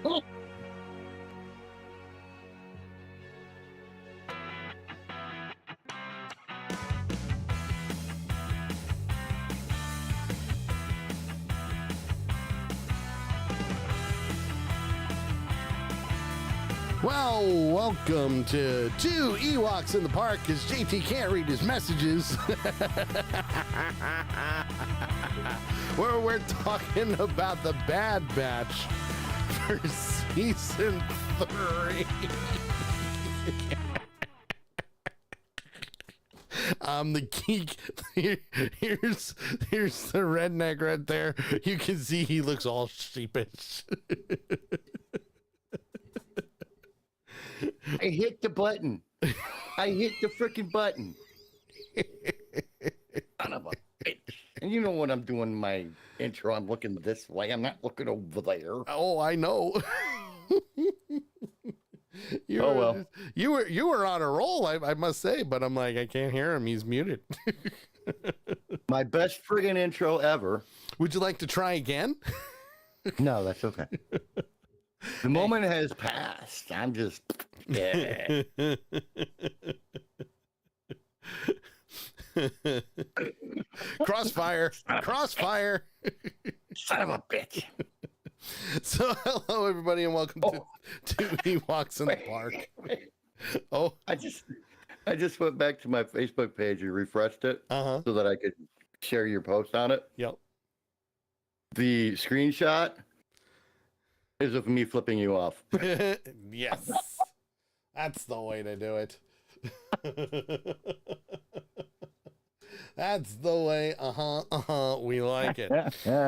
Well, welcome to Two Ewoks in the Park, because JT can't read his messages. Where we're talking about the Bad Batch for season 3. I'm the geek. Here's the redneck right there. You can see he looks all sheepish. I hit the button. I hit the freaking button. Son of a bitch. And you know when I'm doing my intro, I'm looking this way. I'm not looking over there. Oh, I know. Well. You were on a roll, I must say, but I'm like, I can't hear him. He's muted. My best friggin' intro ever. Would you like to try again? No, that's okay. The moment has passed. I'm just, yeah. Crossfire. Crossfire. Son of a bitch. So, hello, everybody, and welcome to Ewoks in the Park. Oh, I just went back to my Facebook page and refreshed it so that I could share your post on it. Yep. The screenshot is of me flipping you off. Yes. That's the way to do it. That's the way. We like it.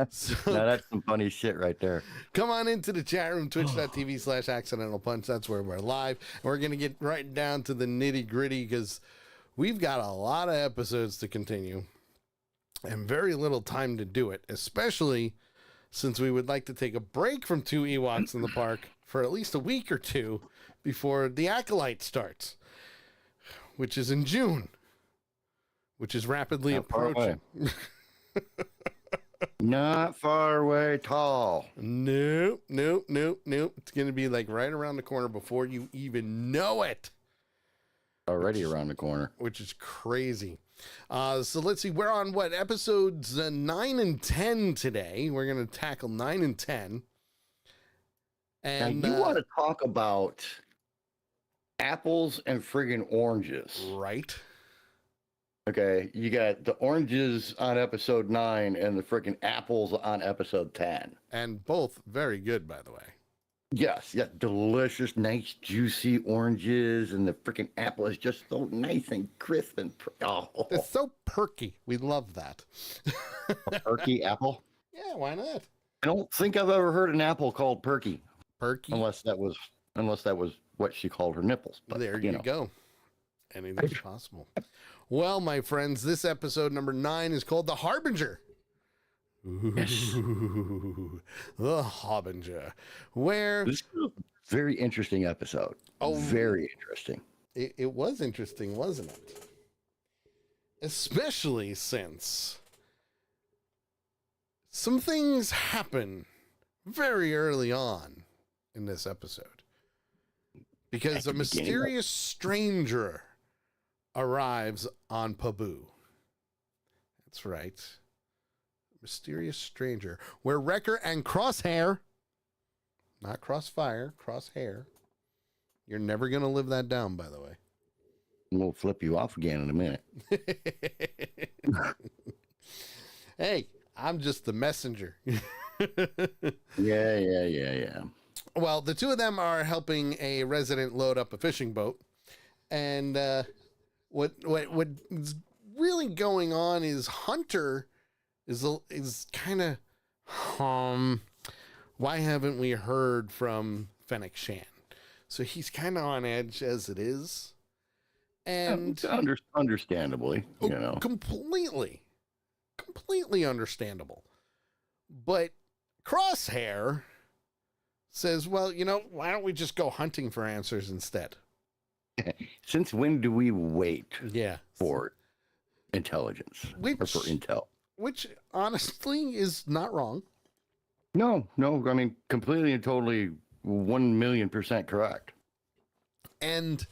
So, now that's some funny shit right there. come on into the chat room, twitch.tv/accidental punch. That's where we're live. And we're going to get right down to the nitty gritty because we've got a lot of episodes to continue and very little time to do it, especially since we would like to take a break from Two Ewoks in the Park for at least a week or two before the Acolyte starts, which is in June, which is rapidly approaching. Not far away at all. Nope. It's going to be like right around the corner before you even know it. Already around the corner. Which is crazy. So let's see. We're on what? Episodes 9 and 10 today. We're going to tackle 9 and 10. And now you want to talk about apples and friggin' oranges. Right. Okay. You got the oranges on episode 9 and the friggin' apples on episode 10. And both very good, by the way. Yes, yeah, delicious, nice, juicy oranges, and the freaking apple is just so nice and crisp and It's so perky. We love that. A perky apple? Yeah, why not? I don't think I've ever heard an apple called perky. Perky. Unless that was what she called her nipples. But, there you go. Anything's possible. Well, my friends, this episode number 9 is called The Harbinger. Yes. Ooh, The Harbinger, where this is a very interesting episode. Oh, very interesting. It was interesting, wasn't it? Especially since some things happen very early on in this episode, because a mysterious stranger arrives on Pabu. That's right. Mysterious stranger, where Wrecker and Crosshair, not Crossfire, Crosshair. You're never going to live that down, by the way. We'll flip you off again in a minute. Hey, I'm just the messenger. Yeah. Well, the two of them are helping a resident load up a fishing boat. And what's really going on is Hunter is kind of, why haven't we heard from Fennec Shan? So he's kind of on edge as it is. And understandably, you know. Completely understandable. But Crosshair says, well, why don't we just go hunting for answers instead? Since when do we wait for intelligence or for intel? Which honestly is not wrong. No, I mean, completely and totally 1,000,000% correct. And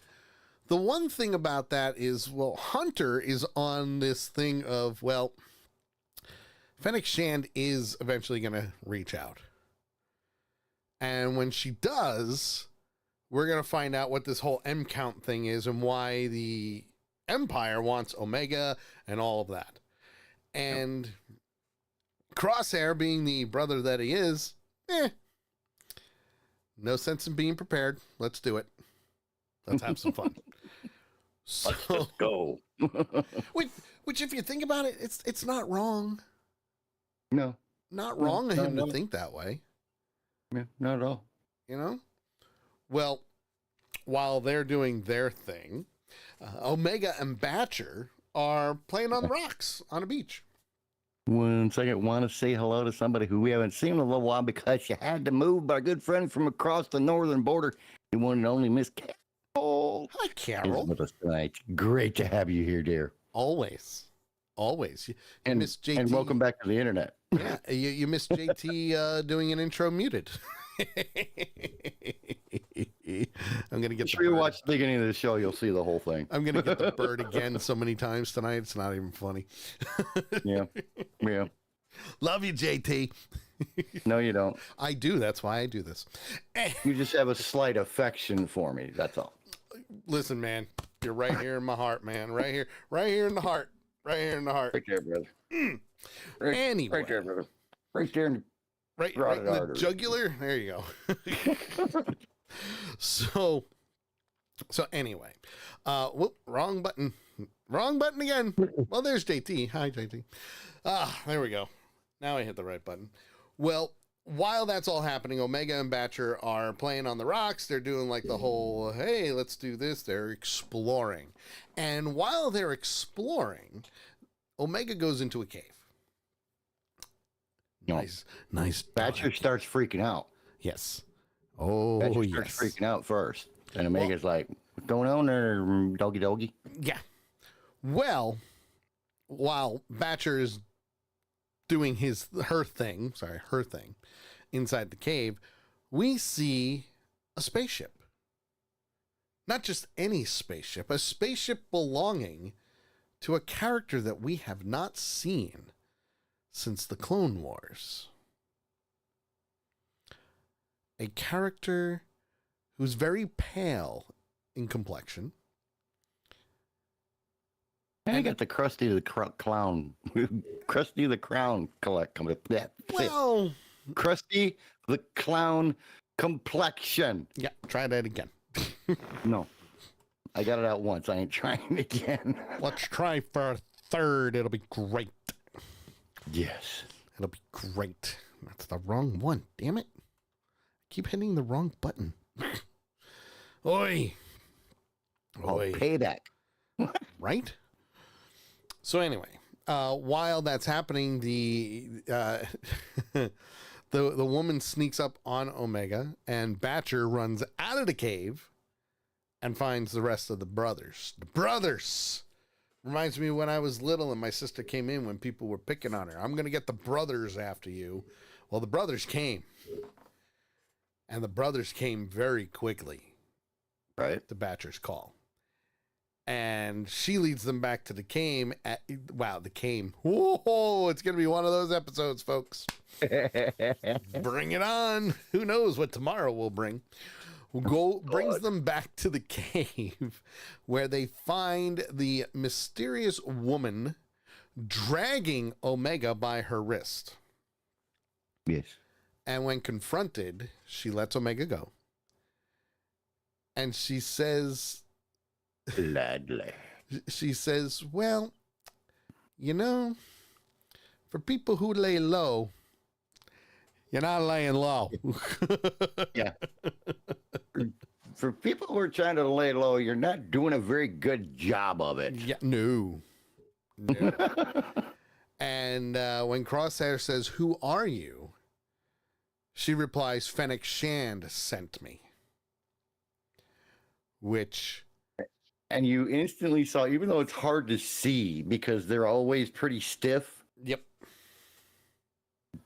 the one thing about that is, well, Hunter is on this thing of, well, Fennec Shand is eventually going to reach out. And when she does, we're going to find out what this whole M count thing is and why the Empire wants Omega and all of that. And Crosshair, being the brother that he is, no sense in being prepared. Let's do it. Let's have some fun. So, Let's just go. which, if you think about it, it's not wrong. No. Not wrong of him to think that way. Yeah, not at all. You know? Well, while they're doing their thing, Omega and Batcher are playing on the rocks on a beach. 1 second, want to say hello to somebody who we haven't seen in a little while because you had to move, but our good friend from across the northern border, the one and only Miss Carol. Hi, Carol. Is with us tonight. Great to have you here, dear. Always. You And miss JT. And welcome back to the internet. Yeah, you missed JT doing an intro muted. I'm gonna get. Sure, you watch the beginning of the show, you'll see the whole thing. I'm gonna get the bird again so many times tonight. It's not even funny. Yeah. Love you, JT. No, you don't. I do. That's why I do this. You just have a slight affection for me. That's all. Listen, man, you're right here in my heart, man. Right here in the heart. Right here in the heart. Right there, brother. Anyway. Right there, brother. Right there in the right in the jugular. There you go. So anyway, whoop, wrong button again. Well, there's JT. Hi, JT. There we go. Now I hit the right button. Well, while that's all happening, Omega and Batcher are playing on the rocks. They're doing like the whole, hey, let's do this. They're exploring. And while they're exploring, Omega goes into a cave. Nice. Batcher starts freaking out. Yes. Oh, Batcher starts freaking out first. And Omega's like, what's going on there, doggy? Yeah. Well, while Batcher is doing her thing inside the cave, we see a spaceship. Not just any spaceship, a spaceship belonging to a character that we have not seen since the Clone Wars. A character who's very pale in complexion. I got the Krusty the Clown. Krusty the Clown Well, Krusty the Clown complexion. Yeah, try that again. No. I got it out once. I ain't trying again. Let's try for a third. It'll be great. Yes. It'll be great. That's the wrong one. Damn it. I keep hitting the wrong button. Oi. Payback. Right? So anyway, while that's happening, the woman sneaks up on Omega, and Batcher runs out of the cave and finds the rest of the brothers. The brothers! Reminds me when I was little and my sister came in when people were picking on her. I'm going to get the brothers after you. Well, the brothers came. And the brothers came very quickly. Right. To Batcher's call. And she leads them back to the cave. The cave. Whoa, it's going to be one of those episodes, folks. Bring it on. Who knows what tomorrow will bring. Brings them back to the cave where they find the mysterious woman dragging Omega by her wrist. Yes. And when confronted, she lets Omega go. And she says... Gladly. She says, well, for people who lay low, you're not laying low. Yeah. For people who are trying to lay low, you're not doing a very good job of it. Yeah, no. And when Crosshair says, who are you? She replies, Fennec Shand sent me. Which... And you instantly saw, even though it's hard to see because they're always pretty stiff. Yep.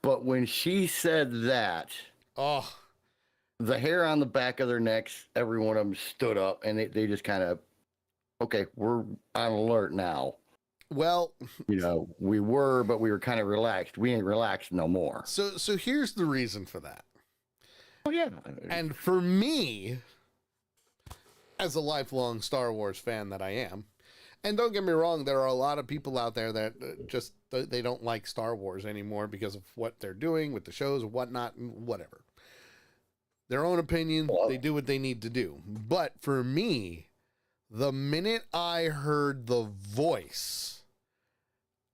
But when she said that, oh, the hair on the back of their necks, every one of them stood up, and they just kind of, okay, we're on alert now. Well, We were, but we were kind of relaxed. We ain't relaxed no more. so here's the reason for that. Oh, yeah. And for me, as a lifelong Star Wars fan that I am, and don't get me wrong, there are a lot of people out there that just, they don't like Star Wars anymore because of what they're doing with the shows and whatnot, and whatever. Their own opinion, they do what they need to do. But for me, the minute I heard the voice,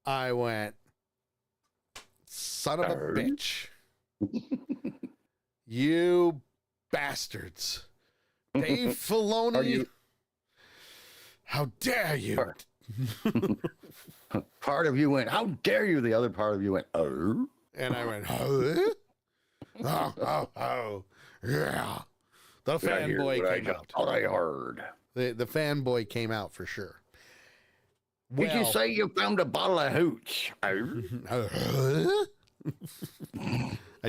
I went, son of a bitch. You bastards. Dave Filoni. How dare you? Part of you went, how dare you? The other part of you went, oh. And I went, oh, yeah. The fanboy came out. All I heard. The fanboy came out for sure. Did you say you found a bottle of hooch? I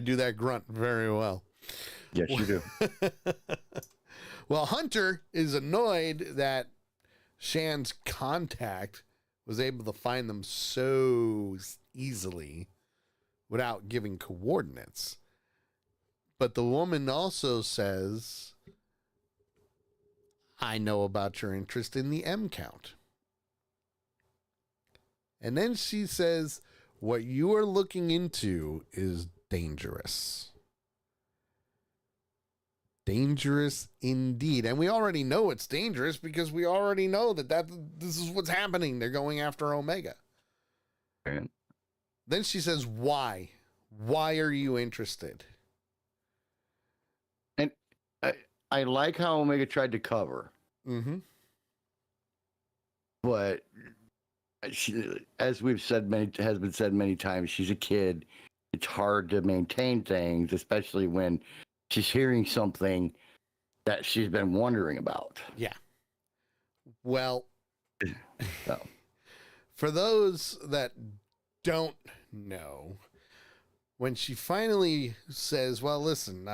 do that grunt very well. Yes, you do. Well, Hunter is annoyed that Shan's contact was able to find them so easily without giving coordinates. But the woman also says, I know about your interest in the M count. And then she says, what you are looking into is dangerous. Dangerous indeed. And we already know it's dangerous because we already know that this is what's happening. They're going after Omega. And Then she says, why? Why are you interested? I like how Omega tried to cover. Mm-hmm. But as we've said has been said many times, she's a kid. It's hard to maintain things, especially when she's hearing something that she's been wondering about. Yeah. Well, So, for those that don't know, when she finally says, well, listen,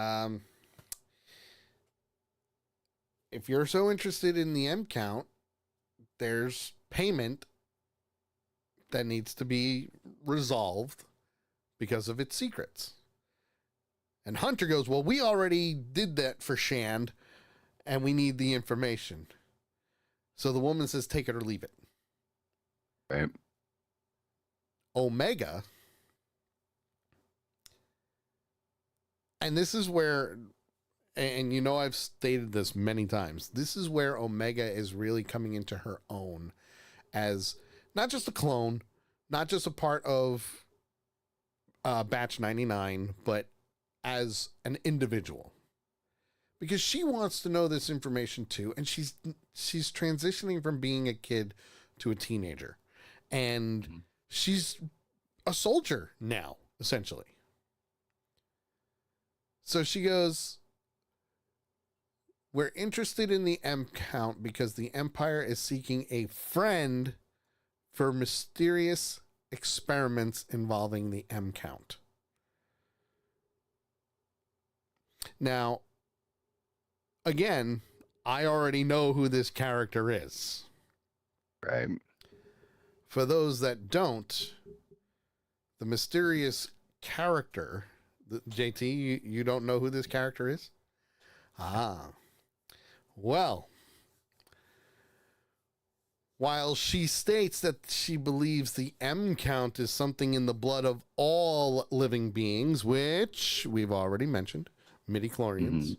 if you're so interested in the M count, there's payment that needs to be resolved because of its secrets. And Hunter goes, well, we already did that for Shand, and we need the information. So the woman says, take it or leave it. right. Omega, and this is where, and you know I've stated this many times, this is where Omega is really coming into her own as not just a clone, not just a part of Batch 99, but as an individual. Because she wants to know this information too, and she's transitioning from being a kid to a teenager. And she's a soldier now, essentially. So she goes, we're interested in the M count because the Empire is seeking a friend for mysterious experiments involving the M count. Now, again, I already know who this character is. Right. For those that don't, the mysterious character, JT, you don't know who this character is? Ah. Well, while she states that she believes the M count is something in the blood of all living beings, which we've already mentioned, midichlorians,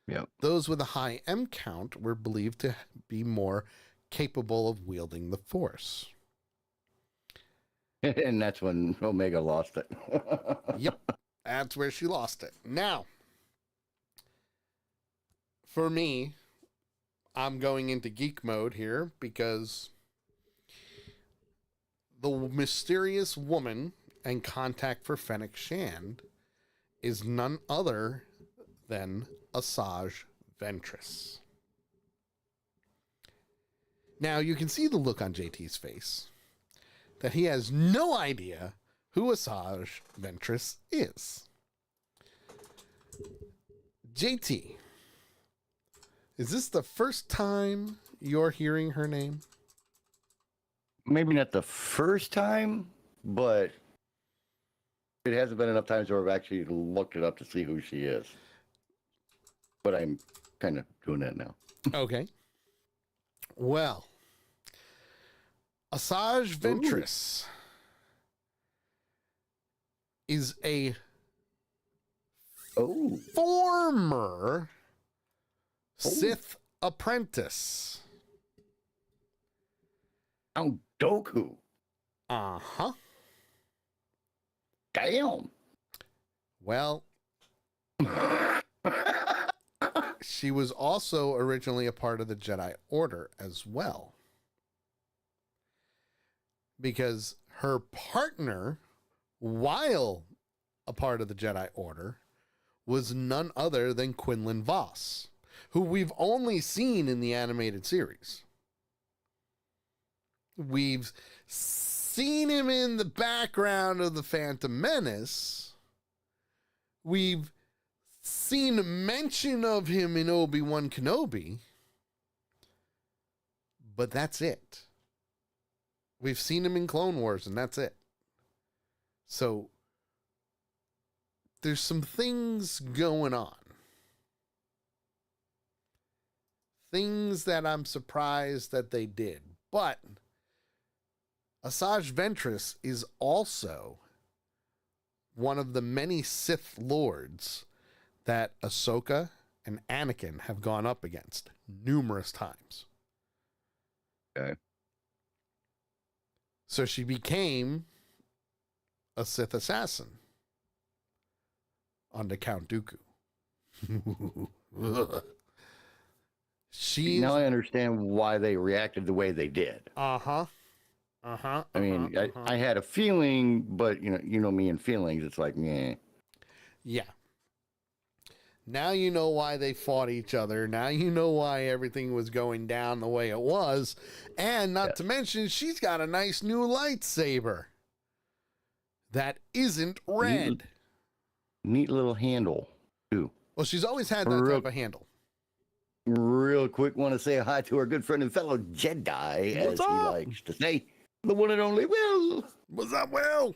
Yep. those with a high M count were believed to be more capable of wielding the Force. And that's when Omega lost it. Yep, that's where she lost it. Now, for me, I'm going into geek mode here because the mysterious woman and contact for Fennec Shand is none other than Asajj Ventress. Now, you can see the look on JT's face that he has no idea who Asajj Ventress is. JT, is this the first time you're hearing her name? Maybe not the first time, but it hasn't been enough times where I've actually looked it up to see who she is. But I'm kind of doing that now. Okay. Well, Asajj Ventress is a former Sith apprentice. Oh, Doku. Uh-huh. Damn. Well, she was also originally a part of the Jedi Order as well. Because her partner, while a part of the Jedi Order, was none other than Quinlan Vos, who we've only seen in the animated series. We've seen him in the background of the Phantom Menace. We've seen a mention of him in Obi-Wan Kenobi. But that's it. We've seen him in Clone Wars, and that's it. So there's some things going on. Things that I'm surprised that they did. But Asajj Ventress is also one of the many Sith Lords that Ahsoka and Anakin have gone up against numerous times. Okay. So she became a Sith assassin under Count Dooku. Now I understand why they reacted the way they did. I mean, I had a feeling, but you know me and feelings. It's like, meh. Yeah. Now you know why they fought each other. Now you know why everything was going down the way it was. And not to mention, she's got a nice new lightsaber that isn't red. Neat little handle, too. Well, she's always had that type of handle. Real quick, want to say hi to our good friend and fellow Jedi, as he likes to say, the one and only Will. What's up, Will?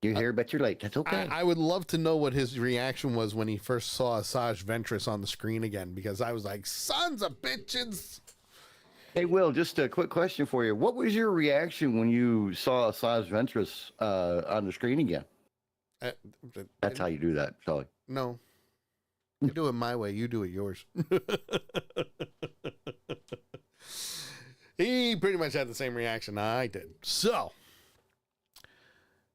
You're here, but you're late. That's okay. I would love to know what his reaction was when he first saw Asajj Ventress on the screen again, because I was like, sons of bitches. Hey, Will, just a quick question for you. What was your reaction when you saw Asajj Ventress on the screen again? That's how you do that, Sully. No. You do it my way. You do it yours. He pretty much had the same reaction I did. So,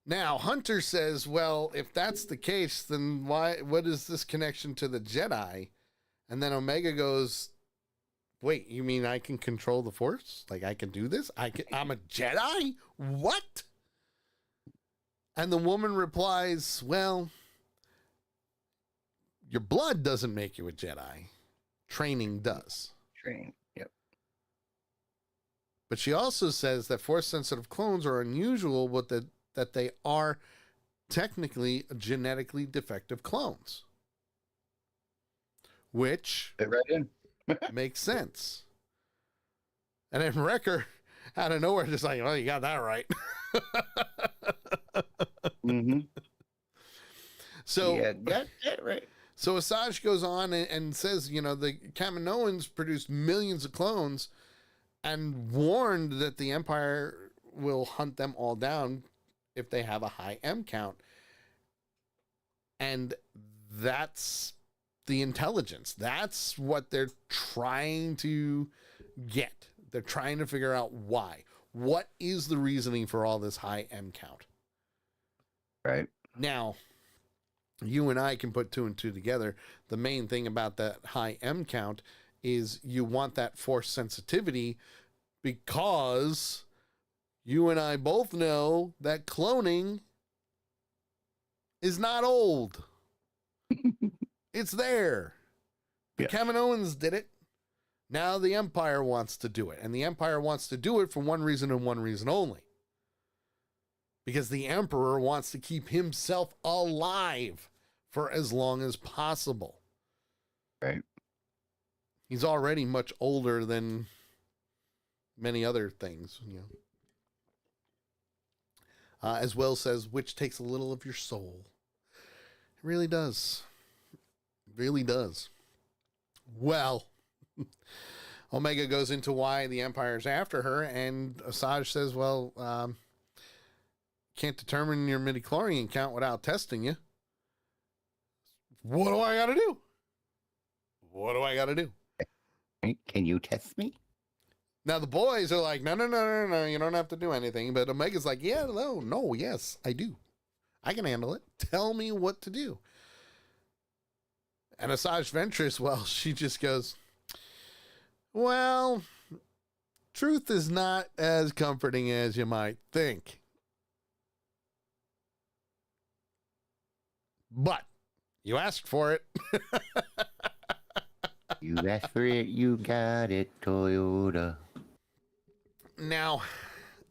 now Hunter says, well, if that's the case, then what is this connection to the Jedi? And then Omega goes, wait, you mean I can control the Force? Like I can do this? I'm a Jedi? What? And the woman replies, well, your blood doesn't make you a Jedi. Training does. Training, yep. But she also says that Force-sensitive clones are unusual, but that they are technically genetically defective clones. Which makes sense. And then Wrecker, out of nowhere, just like, well, you got that right. Mm-hmm. So, yeah, got that right. So Asajj goes on and says, the Kaminoans produced millions of clones and warned that the Empire will hunt them all down if they have a high M count. And that's the intelligence. That's what they're trying to get. They're trying to figure out why. What is the reasoning for all this high M count? Right. Now, you and I can put two and two together. The main thing about that high M count is you want that Force sensitivity, because you and I both know that cloning is not old. It's there. The Kaminoans did it. Now the Empire wants to do it. And the Empire wants to do it for one reason and one reason only. Because the Emperor wants to keep himself alive for as long as possible. Right. He's already much older than many other things, as Will says, which takes a little of your soul. It really does. It really does. Well, Omega goes into why the Empire's after her, and Asajj says, well, can't determine your midichlorian count without testing you. What do I got to do? What do I got to do? Can you test me? Now the boys are like, no, you don't have to do anything. But Omega's like, yeah, no, yes, I do. I can handle it. Tell me what to do. And Asajj Ventress, well, she just goes, well, truth is not as comforting as you might think. But you asked for it. You asked for it, you got it, Toyota. Now,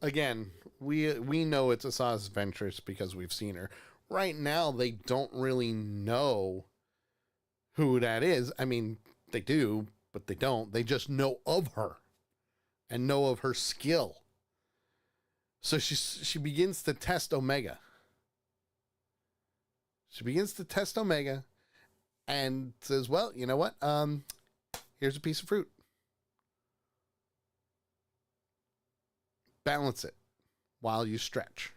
again, we know it's Asajj Ventress because we've seen her. Right now, they don't really know who that is. I mean, they do, but they don't. They just know of her and know of her skill. So she begins to test Omega. She begins to test Omega and says, well, you know what? Here's a piece of fruit. Balance it while you stretch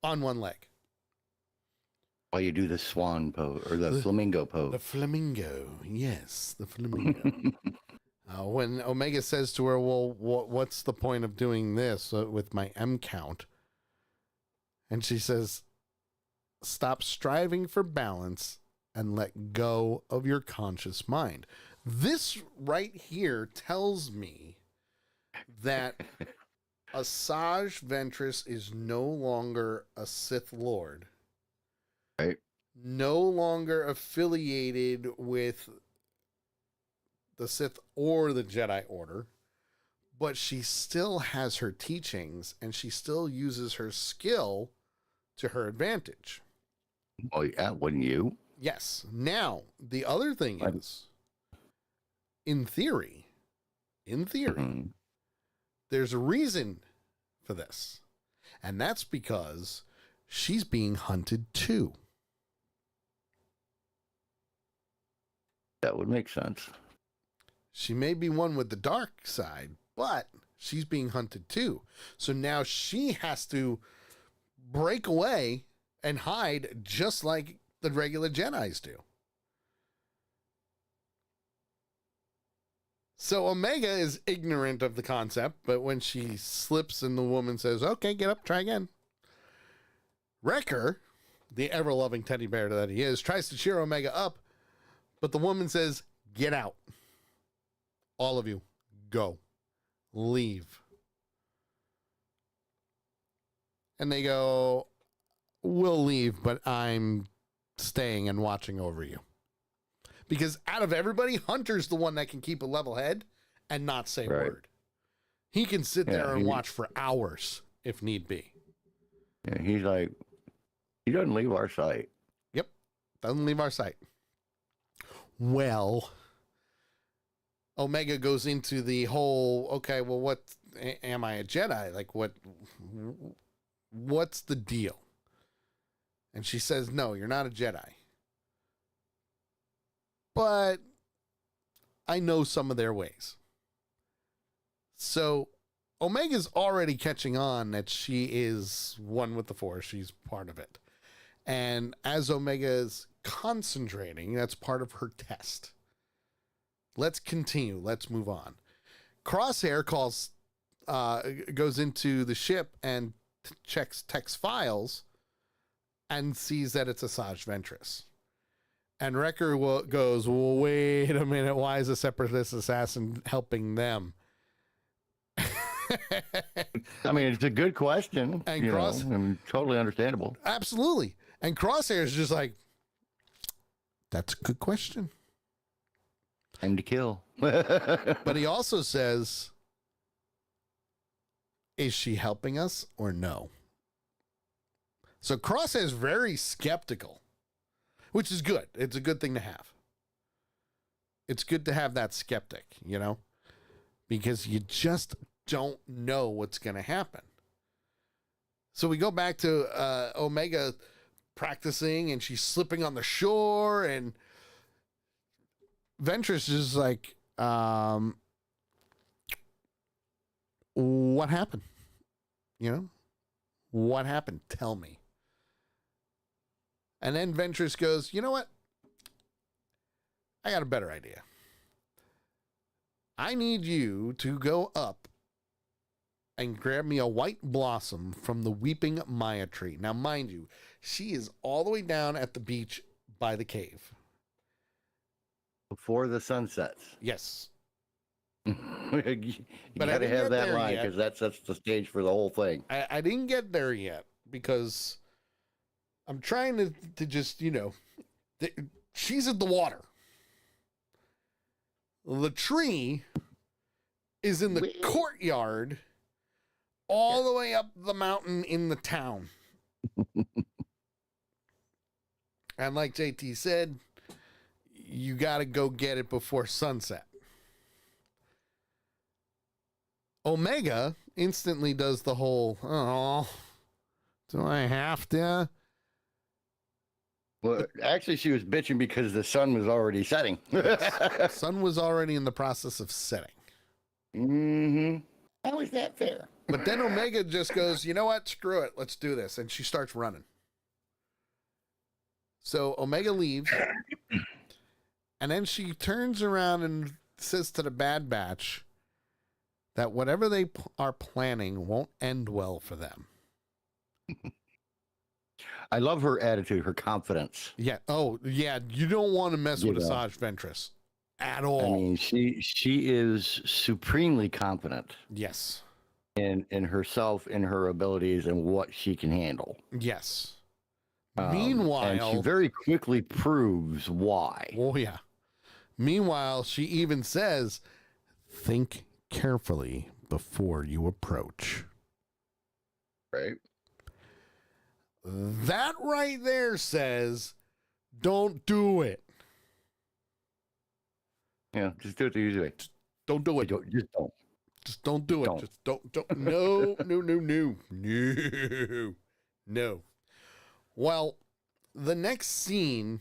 on one leg. While you do the swan pose or the flamingo pose. The flamingo, yes, the flamingo. When Omega says to her, well, what's the point of doing this with my M count? And she says, stop striving for balance and let go of your conscious mind. This right here tells me that Asajj Ventress is no longer a Sith Lord. Right. No longer affiliated with the Sith or the Jedi Order, but she still has her teachings and she still uses her skill to her advantage. Oh, yeah, wouldn't you? Yes. Now, the other thing is, in theory, Mm-hmm. there's a reason for this. And that's because she's being hunted too. That would make sense. She may be one with the dark side, but she's being hunted too. So now she has to break away and hide just like the regular Jedis do. So Omega is ignorant of the concept, but when she slips and the woman says, okay, get up, try again. Wrecker, the ever-loving teddy bear that he is, tries to cheer Omega up, but the woman says, get out. All of you, go. Leave. And they go, we'll leave, but I'm staying and watching over you. Because out of everybody, Hunter's the one that can keep a level head and not say a word. He can sit there and watch for hours if need be. Yeah, he's like, he doesn't leave our sight. Yep, doesn't leave our sight. Well, Omega goes into the whole, okay, well, what am I a Jedi? Like, what's the deal? And she says, no, you're not a Jedi. But I know some of their ways. So Omega's already catching on that she is one with the Force. She's part of it. And as Omega is concentrating, that's part of her test. Let's continue. Let's move on. Crosshair goes into the ship and checks text files and sees that it's Asajj Ventress. And Wrecker goes, well, wait a minute. Why is a separatist assassin helping them? I mean, it's a good question. And totally understandable. Absolutely. And Crosshair is just like, that's a good question. Time to kill. But he also says, is she helping us or no? So Crosshair is very skeptical which is good. It's a good thing to have. It's good to have that skeptic, you know, because you just don't know what's going to happen. So we go back to Omega practicing, and she's slipping on the shore, and Ventress is like, what happened? You know, what happened? Tell me. And then Ventress goes, you know what? I got a better idea. I need you to go up and grab me a white blossom from the weeping Maya tree. Now, mind you, she is all the way down at the beach by the cave. Before the sun sets. Yes. you got to have that line because that sets the stage for the whole thing. I didn't get there yet because I'm trying to just, you know, she's in the water. The tree is in the courtyard all the way up the mountain in the town. And like JT said, you got to go get it before sunset. Omega instantly does the whole, oh, do I have to? Well, actually, she was bitching because the sun was already setting. Sun was already in the process of setting. Mm-hmm. How is that fair? But then Omega just goes, you know what? Screw it. Let's do this. And she starts running. So Omega leaves. And then she turns around and says to the Bad Batch that whatever they are planning won't end well for them. I love her attitude, her confidence. Yeah. Oh, yeah. You don't want to mess with Asajj Ventress at all. I mean, she is supremely confident. Yes. In herself, in her abilities, and what she can handle. Yes. Meanwhile, and she very quickly proves why. Oh yeah. Meanwhile, she even says, "Think carefully before you approach." Right. That right there says, "Don't do it." Yeah, just do it the usual way. Don't do it. Just don't. Just don't do it. Don't. Just don't. No, no, no, no, no, no. Well, the next scene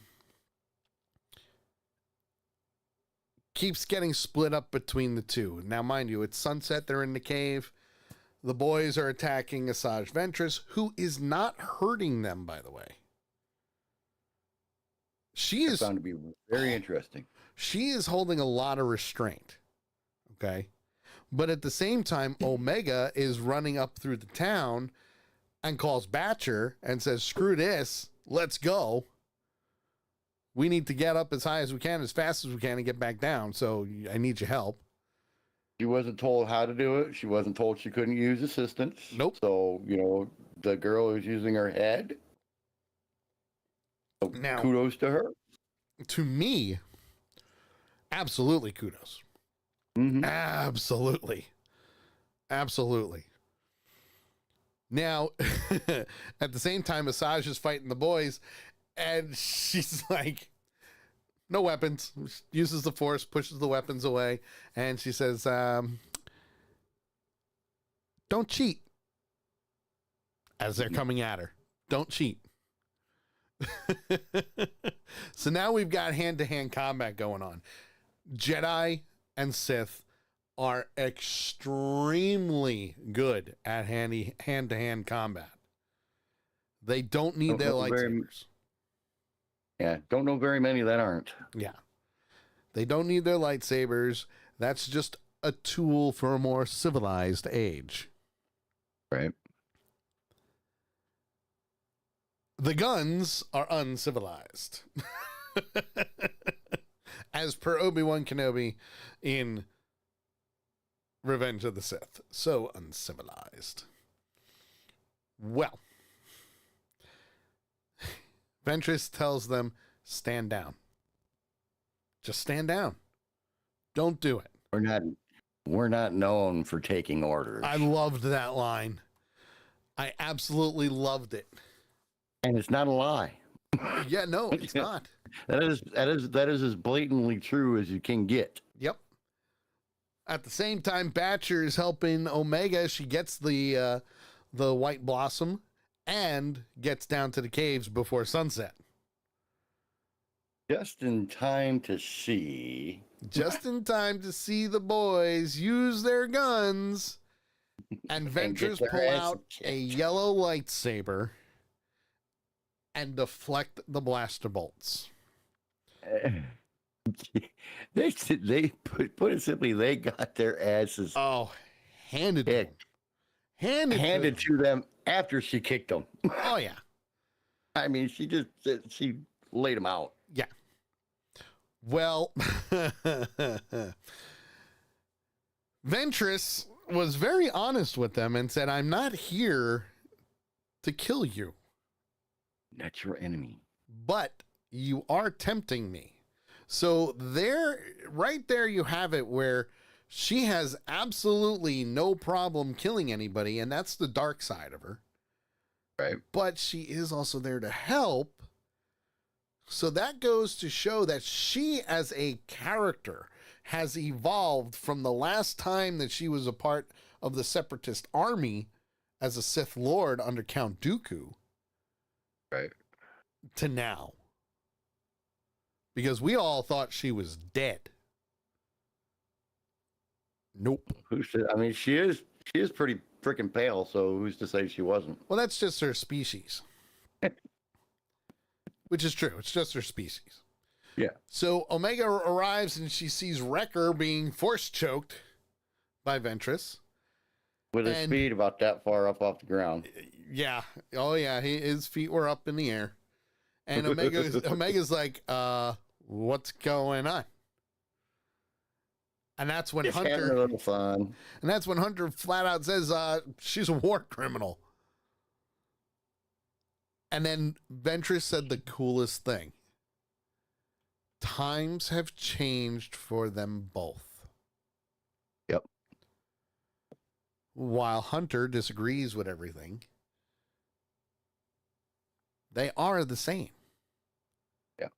keeps getting split up between the two. Now, mind you, it's sunset. They're in the cave. The boys are attacking Asajj Ventress, who is not hurting them, by the way. She is found to be very interesting. She is holding a lot of restraint. Okay. But at the same time, Omega is running up through the town and calls Batcher and says, screw this, let's go. We need to get up as high as we can, as fast as we can, and get back down. So I need your help. She wasn't told how to do it. She wasn't told she couldn't use assistance. Nope. So, you know, the girl is using her head. So now, kudos to her. To me, absolutely kudos. Mm-hmm. Absolutely. Absolutely. Now, at the same time, Asajj is fighting the boys, and she's like, no weapons. She uses the force, pushes the weapons away, and she says, don't cheat. As they're coming at her. Don't cheat. So now we've got hand-to-hand combat going on. Jedi and Sith are extremely good at hand-to-hand combat. They don't need their lightsabers. Don't know very many that aren't. Yeah. They don't need their lightsabers. That's just a tool for a more civilized age. Right. The guns are uncivilized. As per Obi-Wan Kenobi in Revenge of the Sith. So uncivilized. Well, Ventress tells them, stand down. Just stand down. Don't do it. We're not known for taking orders. I loved that line. I absolutely loved it. And it's not a lie. Yeah, no, it's not. That is as blatantly true as you can get. Yep. At the same time, Batcher is helping Omega. She gets the white blossom and gets down to the caves before sunset. Just in time to see. Just in time to see the boys use their guns and Ventress pull out a yellow lightsaber and deflect the blaster bolts. They put it simply, they got their asses handed to them. Handed to them after she kicked them. Oh yeah. I mean, she laid them out. Yeah. Well, Ventress was very honest with them and said, "I'm not here to kill you. That's your enemy. But you are tempting me." So right there you have it, where she has absolutely no problem killing anybody, and that's the dark side of her. Right. But she is also there to help. So that goes to show that she as a character has evolved from the last time that she was a part of the Separatist army as a Sith Lord under Count Dooku. Right. To now. Because we all thought she was dead. Nope. Who said? I mean, she is pretty freaking pale, so who's to say she wasn't? Well, that's just her species. Which is true. It's just her species. Yeah. So Omega arrives and she sees Wrecker being force choked by Ventress. With a speed about that far up off the ground. Yeah. Oh, yeah. His feet were up in the air. And Omega's like, what's going on? And that's when Just having a little fun. And that's when Hunter flat out says, she's a war criminal. And then Ventress said the coolest thing. Times have changed for them both. Yep. While Hunter disagrees with everything, they are the same. Yep.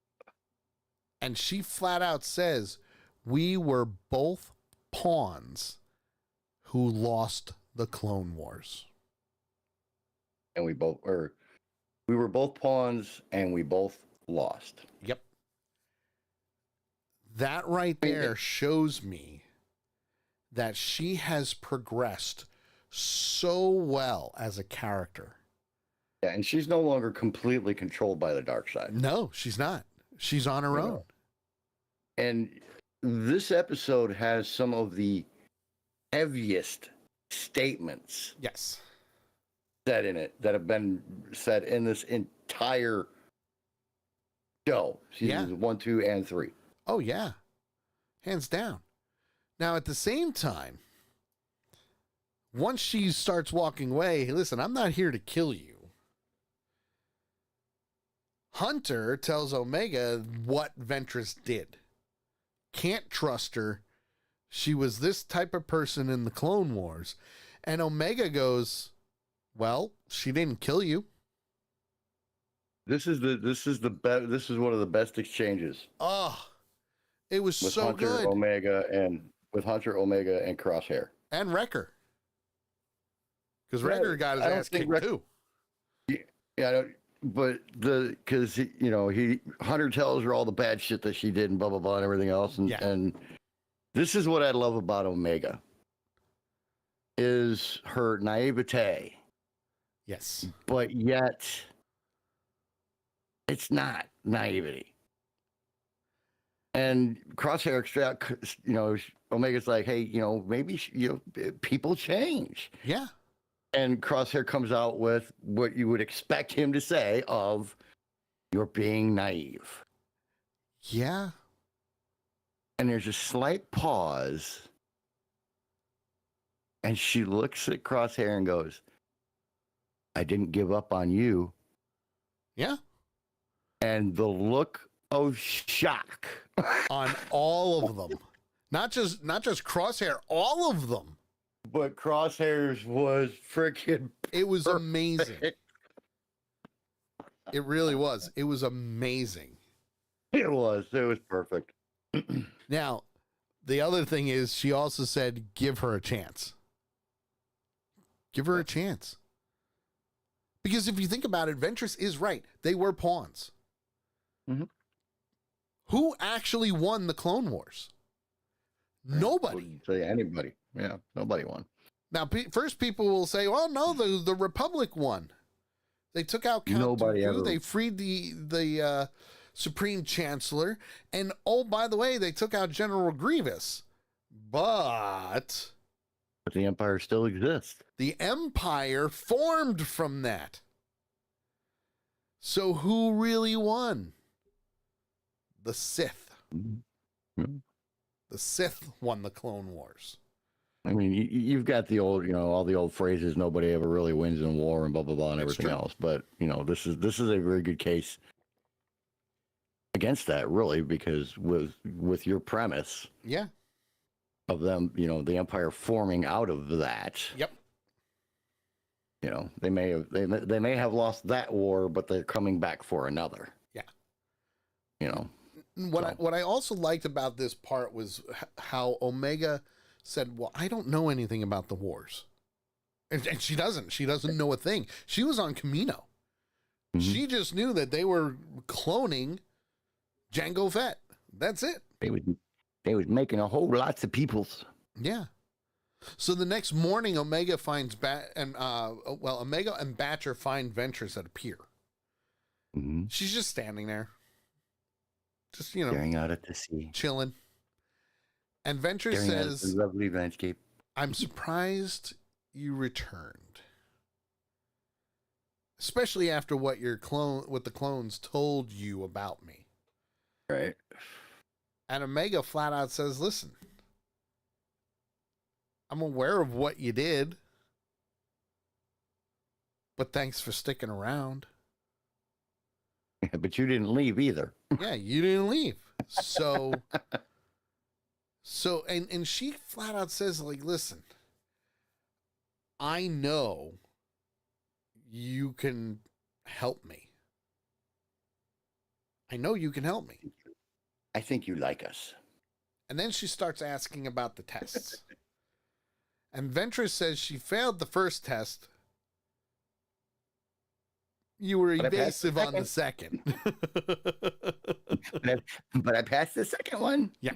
And she flat out says, we were both pawns who lost the Clone Wars. And we were both pawns and we both lost. Yep. That right there shows me that she has progressed so well as a character. Yeah, and she's no longer completely controlled by the dark side. No, she's not. She's on her own. And this episode has some of the heaviest statements. Yes. Said in it that have been said in this entire show, seasons 1, 2, and 3. Oh yeah, hands down. Now at the same time, once she starts walking away, hey, listen, I'm not here to kill you. Hunter tells Omega what Ventress did. Can't trust her. She was this type of person in the Clone Wars, and Omega goes, well, she didn't kill you. This is one of the best exchanges. Oh, it was with so Hunter, good. With Hunter, Omega, and Crosshair. And Wrecker. Because Wrecker got his ass kicked too. Yeah, because Hunter tells her all the bad shit that she did and blah blah blah and everything else, and this is what I love about Omega. Is her naivete. Yes. But yet, it's not naivety. And Crosshair, Omega's like, hey, maybe, people change. Yeah. And Crosshair comes out with what you would expect him to say of, you're being naive. Yeah. And there's a slight pause. And she looks at Crosshair and goes, I didn't give up on you. Yeah. And the look of shock on all of them. Not just Crosshair, all of them. But Crosshairs was freaking It was amazing. It really was. It was amazing. It was perfect. Now, the other thing is she also said, give her a chance. Give her a chance. Because if you think about it, Ventress is right. They were pawns. Mm-hmm. Who actually won the Clone Wars? Nobody. Wouldn't say anybody. Yeah, nobody won. Now, first people will say, well, no, the Republic won. They took out Count Nobody Dooku. ever. They freed the Supreme Chancellor. And, oh, by the way, they took out General Grievous. But the Empire still exists. the Empire formed from that. So who really won? The Sith. Mm-hmm. The Sith won the Clone Wars. I mean, you've got the old, all the old phrases. Nobody ever really wins in war, and blah blah blah, and That's everything true. else. But this is a very good case against that, really, because with your premise Yeah. of them, the Empire forming out of that. Yep. They may have lost that war, but they're coming back for another. Yeah. What I also liked about this part was how Omega said, well, I don't know anything about the wars. And she doesn't. She doesn't know a thing. She was on Camino. Mm-hmm. She just knew that they were cloning Jango Fett. That's it. They was making a whole lots of peoples. Yeah. So the next morning, Omega finds Omega and Batcher find Ventress at a pier. Mm-hmm. She's just standing there. Just, Staring out at the sea. chilling. And Ventress Staring out at says, the lovely landscape. I'm surprised you returned. Especially after what the clones told you about me. Right. And Omega flat out says, listen, I'm aware of what you did, but thanks for sticking around. Yeah, but you didn't leave either. Yeah, you didn't leave. So and she flat out says, like, listen, I know you can help me. I know you can help me. I think you like us. And then she starts asking about the tests. And Ventress says she failed the first test. You were But I passed the evasive on the second. But I passed the second one. Yeah.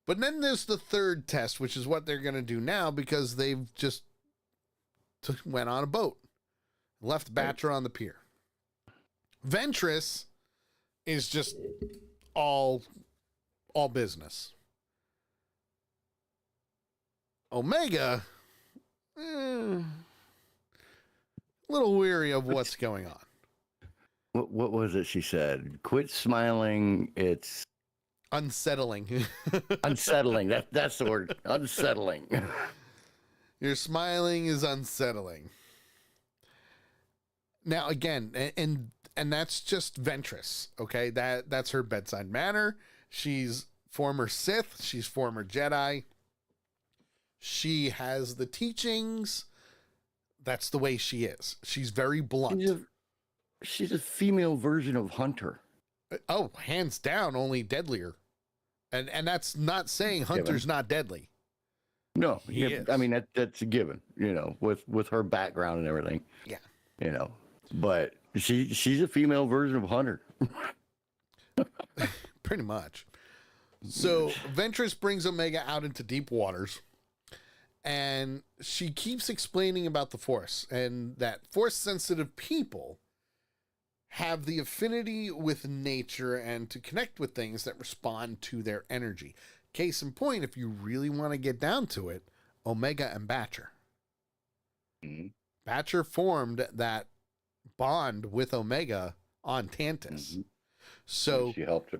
But then there's the third test, which is what they're going to do now because they've just went on a boat, left Batcher on the pier. Ventress is just all business. Omega, a little weary of what's going on. What was it she said? Quit smiling. It's Unsettling. unsettling. That's the word. Unsettling. Your smiling is unsettling. Now again, and that's just Ventress, okay? That's her bedside manner. She's former Sith, she's former Jedi. She has the teachings. That's the way she is. She's very blunt. She's a female version of Hunter. Oh, hands down, only deadlier. And that's not saying Hunter's not deadly. No, He yeah, is. I mean that's a given, with her background and everything. Yeah. But she's a female version of Hunter. Pretty much. So Ventress brings Omega out into deep waters, and she keeps explaining about the Force and that Force-sensitive people have the affinity with nature and to connect with things that respond to their energy. Case in point, if you really want to get down to it, Omega and Batcher. Mm-hmm. Batcher formed that bond with Omega on Tantus. Mm-hmm. So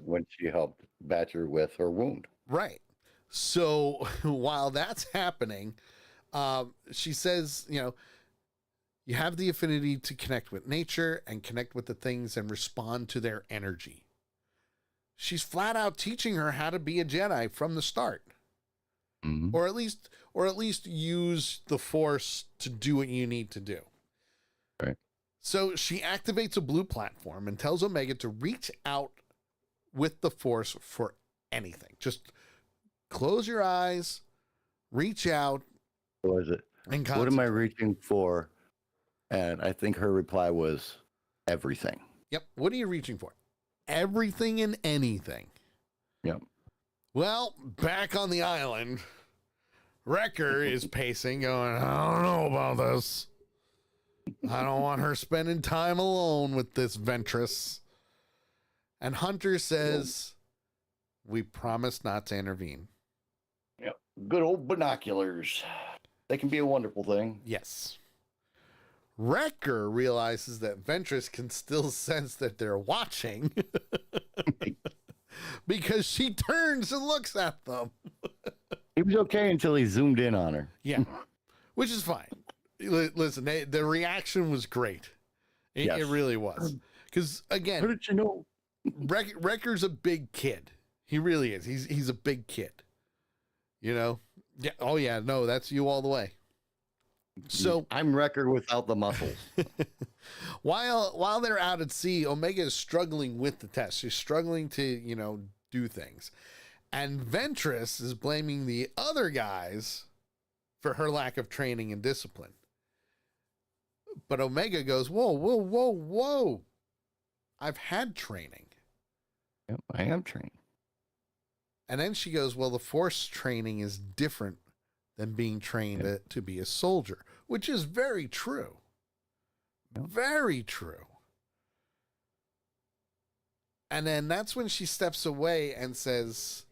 when she helped Batcher with her wound. right. So while that's happening, she says, you have the affinity to connect with nature and connect with the things and respond to their energy. She's flat out teaching her how to be a Jedi from the start. Mm-hmm. Or at least use the Force to do what you need to do. Right. So she activates a blue platform and tells Omega to reach out with the Force for anything. Just close your eyes, reach out. What was it? And What am I concentrate. reaching for? And I think her reply was everything. Yep. What are you reaching for? Everything and anything. Yep. Well, back on the island, Wrecker is pacing, going, I don't know about this. I don't want her spending time alone with this Ventress. And Hunter says, we promise not to intervene. Yep. Good old binoculars. They can be a wonderful thing. Yes. Wrecker realizes that Ventress can still sense that they're watching because she turns and looks at them. He was okay until he zoomed in on her. Yeah, which is fine. Listen, the reaction was great. Yes. It really was. Because, How again, did you know? Wrecker's a big kid. He really is. He's a big kid. You know? Yeah. Oh, yeah. No, that's you all the way. So I'm Wrecker without the muscles. while they're out at sea, Omega is struggling with the test. She's struggling to, do things. And Ventress is blaming the other guys for her lack of training and discipline. But Omega goes, whoa, whoa, whoa, whoa. I've had training. Yep, I am trained. And then she goes, well, the Force training is different than being trained to be a soldier, which is very true. Yep. Very true. And then that's when she steps away and says,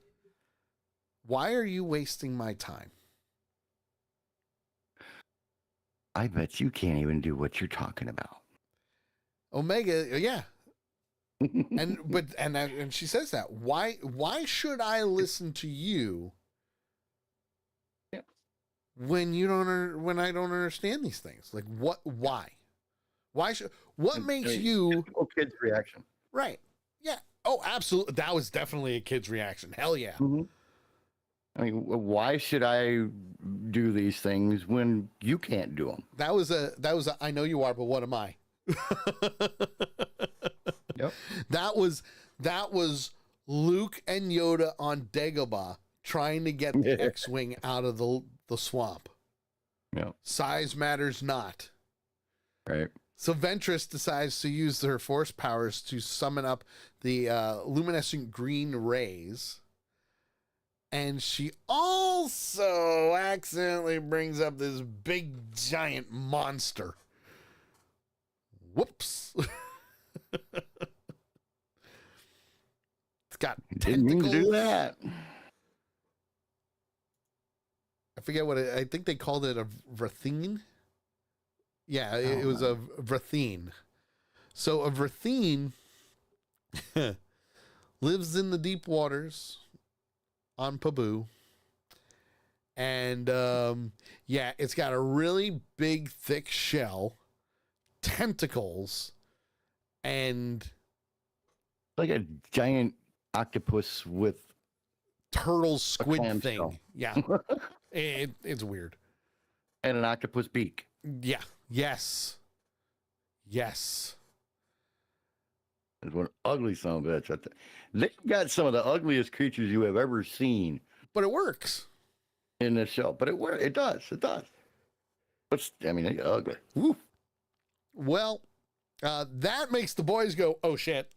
why are you wasting my time? I bet you can't even do what you're talking about. Omega, yeah. And she says that. Why should I listen to you when I don't understand these things? Like why makes you typical kid's reaction? right? Yeah. Oh, absolutely. That was definitely a kid's reaction. Hell yeah. Mm-hmm. I mean, why should I do these things when you can't do them? That was a I know you are, but what am I? Yep. That was Luke and Yoda on Dagobah trying to get the X-Wing out of the swamp. Yep. Size matters not. Right. So Ventress decides to use her Force powers to summon up the luminescent green rays. And she also accidentally brings up this big giant monster. Whoops. It's got Didn't mean tentacles. to do that. I forget what I think they called it a Vrathine. Yeah, it was a Vrathine. So a Vrathine lives in the deep waters on Pabu. And it's got a really big, thick shell, tentacles, and Like a giant octopus with turtle squid clamshell. thing. Yeah. It's weird. and an octopus beak. Yeah. Yes. Yes. It's one ugly son of a bitch. They've got some of the ugliest creatures you have ever seen But it works. in this show. But it does. It does. But I mean, they're ugly. Woo. Well, that makes the boys go, oh shit.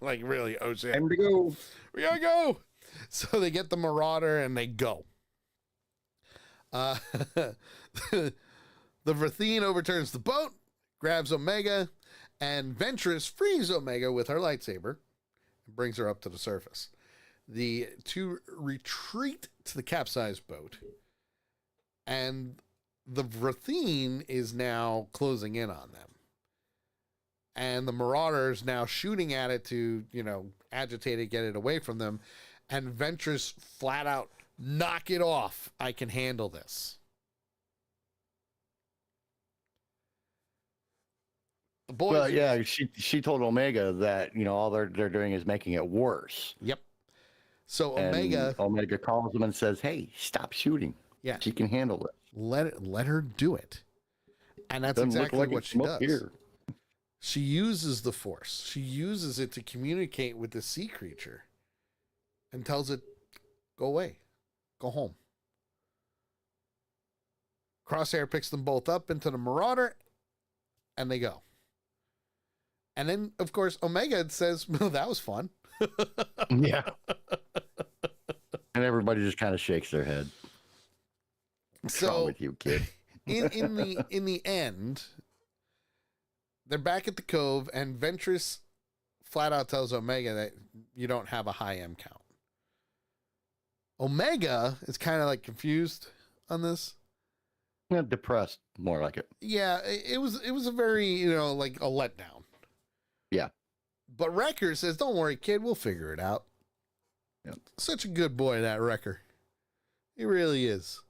Like really, oh shit. Time to go. We gotta go. So they get the Marauder and they go. The Vrathine overturns the boat, grabs Omega, and Ventress frees Omega with her lightsaber and brings her up to the surface. The two retreat to the capsized boat, and the Vrathine is now closing in on them. And the Marauder is now shooting at it to, agitate it, get it away from them. And Ventress flat out, knock it off. I can handle this. The boys. Well, yeah, she told Omega that all they're doing is making it worse. Yep. So And Omega calls them and says, "Hey, stop shooting. Yeah. She can handle it." let her do it. And that's Doesn't look exactly like what it's she smoke does. here. She uses the Force. She uses it to communicate with the sea creature and tells it, go away, go home. Crosshair picks them both up into the Marauder, and they go. And then, of course, Omega says, well, that was fun. Yeah. And everybody just kind of shakes their head. What's wrong with you, kid? in the end, they're back at the cove, and Ventress flat out tells Omega that you don't have a high M count. Omega is kind of like confused on this. Yeah, depressed, more like it. Yeah, it was a very, like a letdown. Yeah. But Wrecker says, don't worry, kid, we'll figure it out. Yep. Such a good boy, that Wrecker. He really is.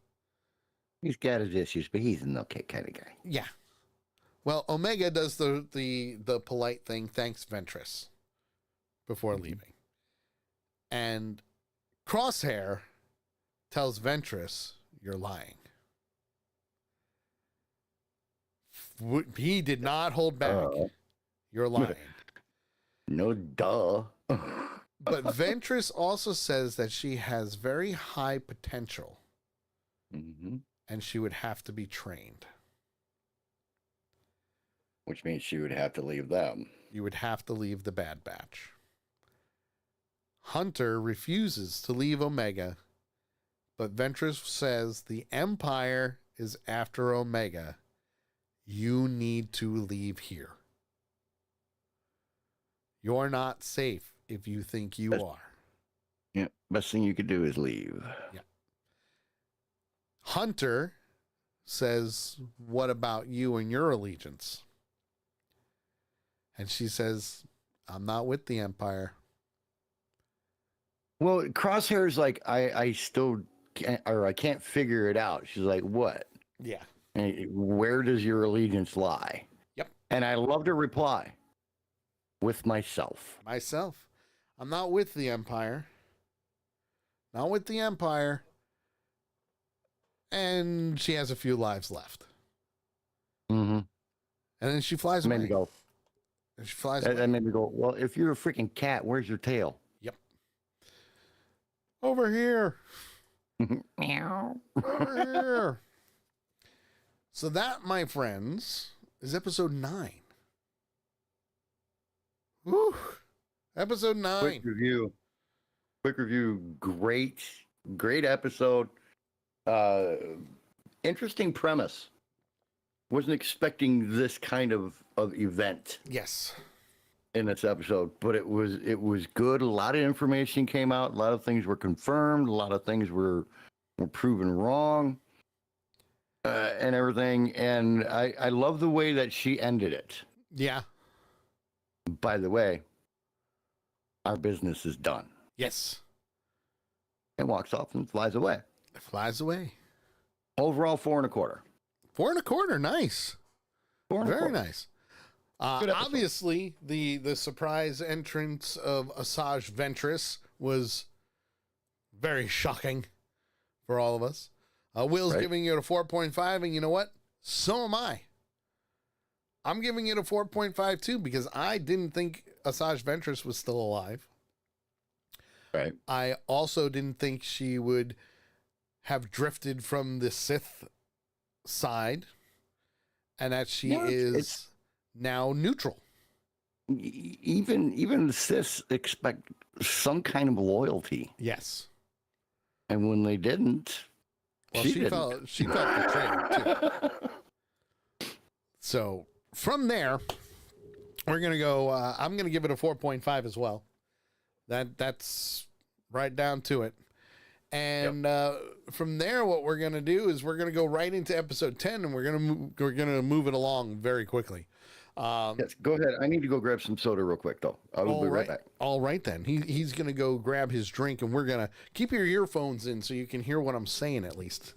He's got his issues, but he's an okay kind of guy. Yeah. Well, Omega does the polite thing, thanks Ventress, before leaving. And Crosshair tells Ventress, you're lying. He did not hold back. You're lying. No duh. But Ventress also says that she has very high potential. Mm-hmm. And she would have to be trained. Which means she would have to leave them. You would have to leave the Bad Batch. Hunter refuses to leave Omega, but Ventress says the Empire is after Omega. You need to leave here. You're not safe if you think you are. Yeah, best thing you could do is leave. Yeah. Hunter says, what about you and your allegiance? And she says, I'm not with the Empire. Well, Crosshair's like, I still can't, or I can't figure it out. She's like, what? Yeah. And where does your allegiance lie? Yep. And I love to reply with myself. Myself. I'm not with the Empire. Not with the Empire. And she has a few lives left. Mm-hmm. And then she flies away. Made me go. And she flies That away. made me go, well, if you're a freaking cat, where's your tail? Yep. Over here. Meow. Over here. So that, my friends, is episode 9. Woo. Episode 9. Quick review. Great episode. Interesting premise. Wasn't expecting this kind of event Yes. in this episode, but it was good. A lot of information came out. A lot of things were confirmed. A lot of things were proven wrong, and everything. And I love the way that she ended it. Yeah. By the way, our business is done. Yes. And walks off and flies away. It flies away. Overall, 4 1/4. 4 1/4. Nice. 4 Very 1/4. nice. Good episode. Obviously, the surprise entrance of Asajj Ventress was very shocking for all of us. Will's Right. giving it a 4.5, and you know what? So am I. I'm giving it a 4.5 too, because I didn't think Asajj Ventress was still alive. Right. I also didn't think she would have drifted from the Sith side, and that she is now neutral. Even the Sith expect some kind of loyalty, Yes. and when they didn't, Well, she felt betrayed too. So from there, we're gonna go. I'm gonna give it a 4.5 as well. That's right down to it. And from there, what we're gonna do is we're gonna go right into episode 10, and we're gonna move it along very quickly. Yes, go ahead. I need to go grab some soda real quick, though. I will be right back. All right, then. He's going to go grab his drink, and we're going to keep your earphones in so you can hear what I'm saying at least.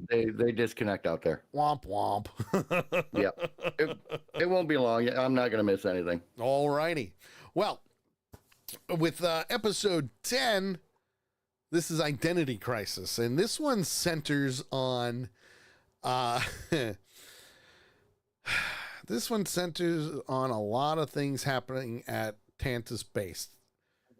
They disconnect out there. Womp womp. Yeah, it won't be long. I'm not going to miss anything. All righty. Well, with episode 10, this is Identity Crisis, and this one centers on This one centers on a lot of things happening at Tantus Base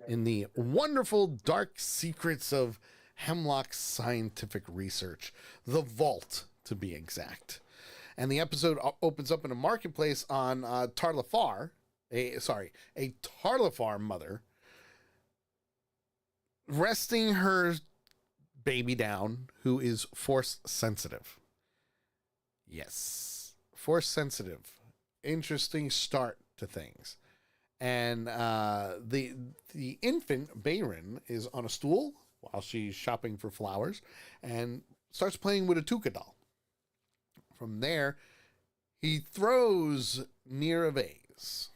in the wonderful dark secrets of Hemlock's scientific research, the vault to be exact. And the episode opens up in a marketplace on Tarlafar, a Tarlafar mother resting her baby down who is force sensitive. Yes, force sensitive. Interesting start to things. And the infant Bayron is on a stool while she's shopping for flowers and starts playing with a Tuca doll. From there, he throws near a vase.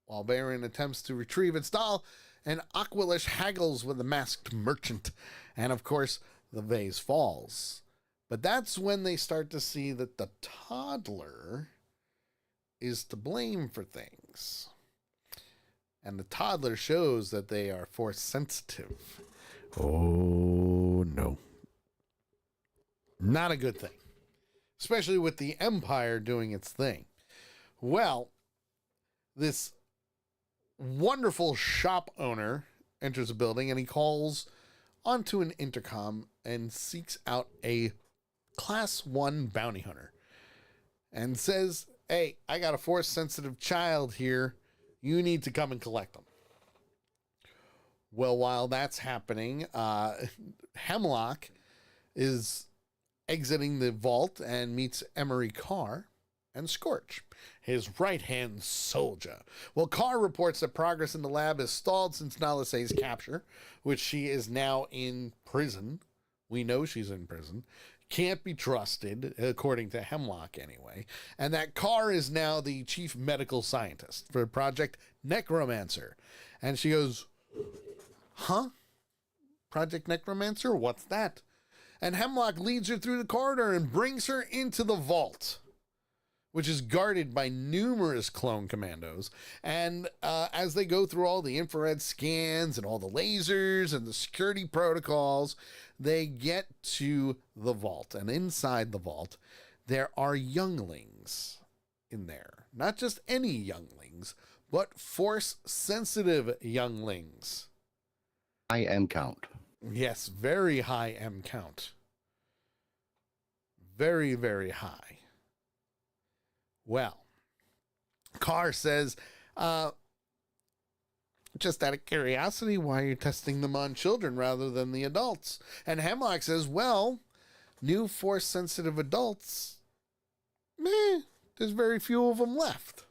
While Bayron attempts to retrieve its doll, an Aqualish haggles with a masked merchant. And of course, the vase falls. But that's when they start to see that the toddler is to blame for things. And the toddler shows that they are force sensitive. Oh, no. Not a good thing. Especially with the Empire doing its thing. Well, this wonderful shop owner enters a building and he calls onto an intercom and seeks out a Class 1 bounty hunter. And says, hey, I got a force sensitive child here. You need to come and collect them. Well, while that's happening, Hemlock is exiting the vault and meets Emery Carr and Scorch, his right-hand soldier. Well, Carr reports that progress in the lab is stalled since Nalisay's capture, which she is now in prison. We know she's in prison. Can't be trusted, according to Hemlock anyway. And that Carr is now the chief medical scientist for Project Necromancer. And she goes, huh? Project Necromancer? What's that? And Hemlock leads her through the corridor and brings her into the vault, which is guarded by numerous clone commandos. And as they go through all the infrared scans and all the lasers and the security protocols, they get to the vault. And inside the vault, there are younglings in there. Not just any younglings, but force-sensitive younglings. High M count. Yes, very high M count. Very, very high. Well, Carr says, just out of curiosity, why are you testing them on children rather than the adults? And Hemlock says, well, new force-sensitive adults, there's very few of them left.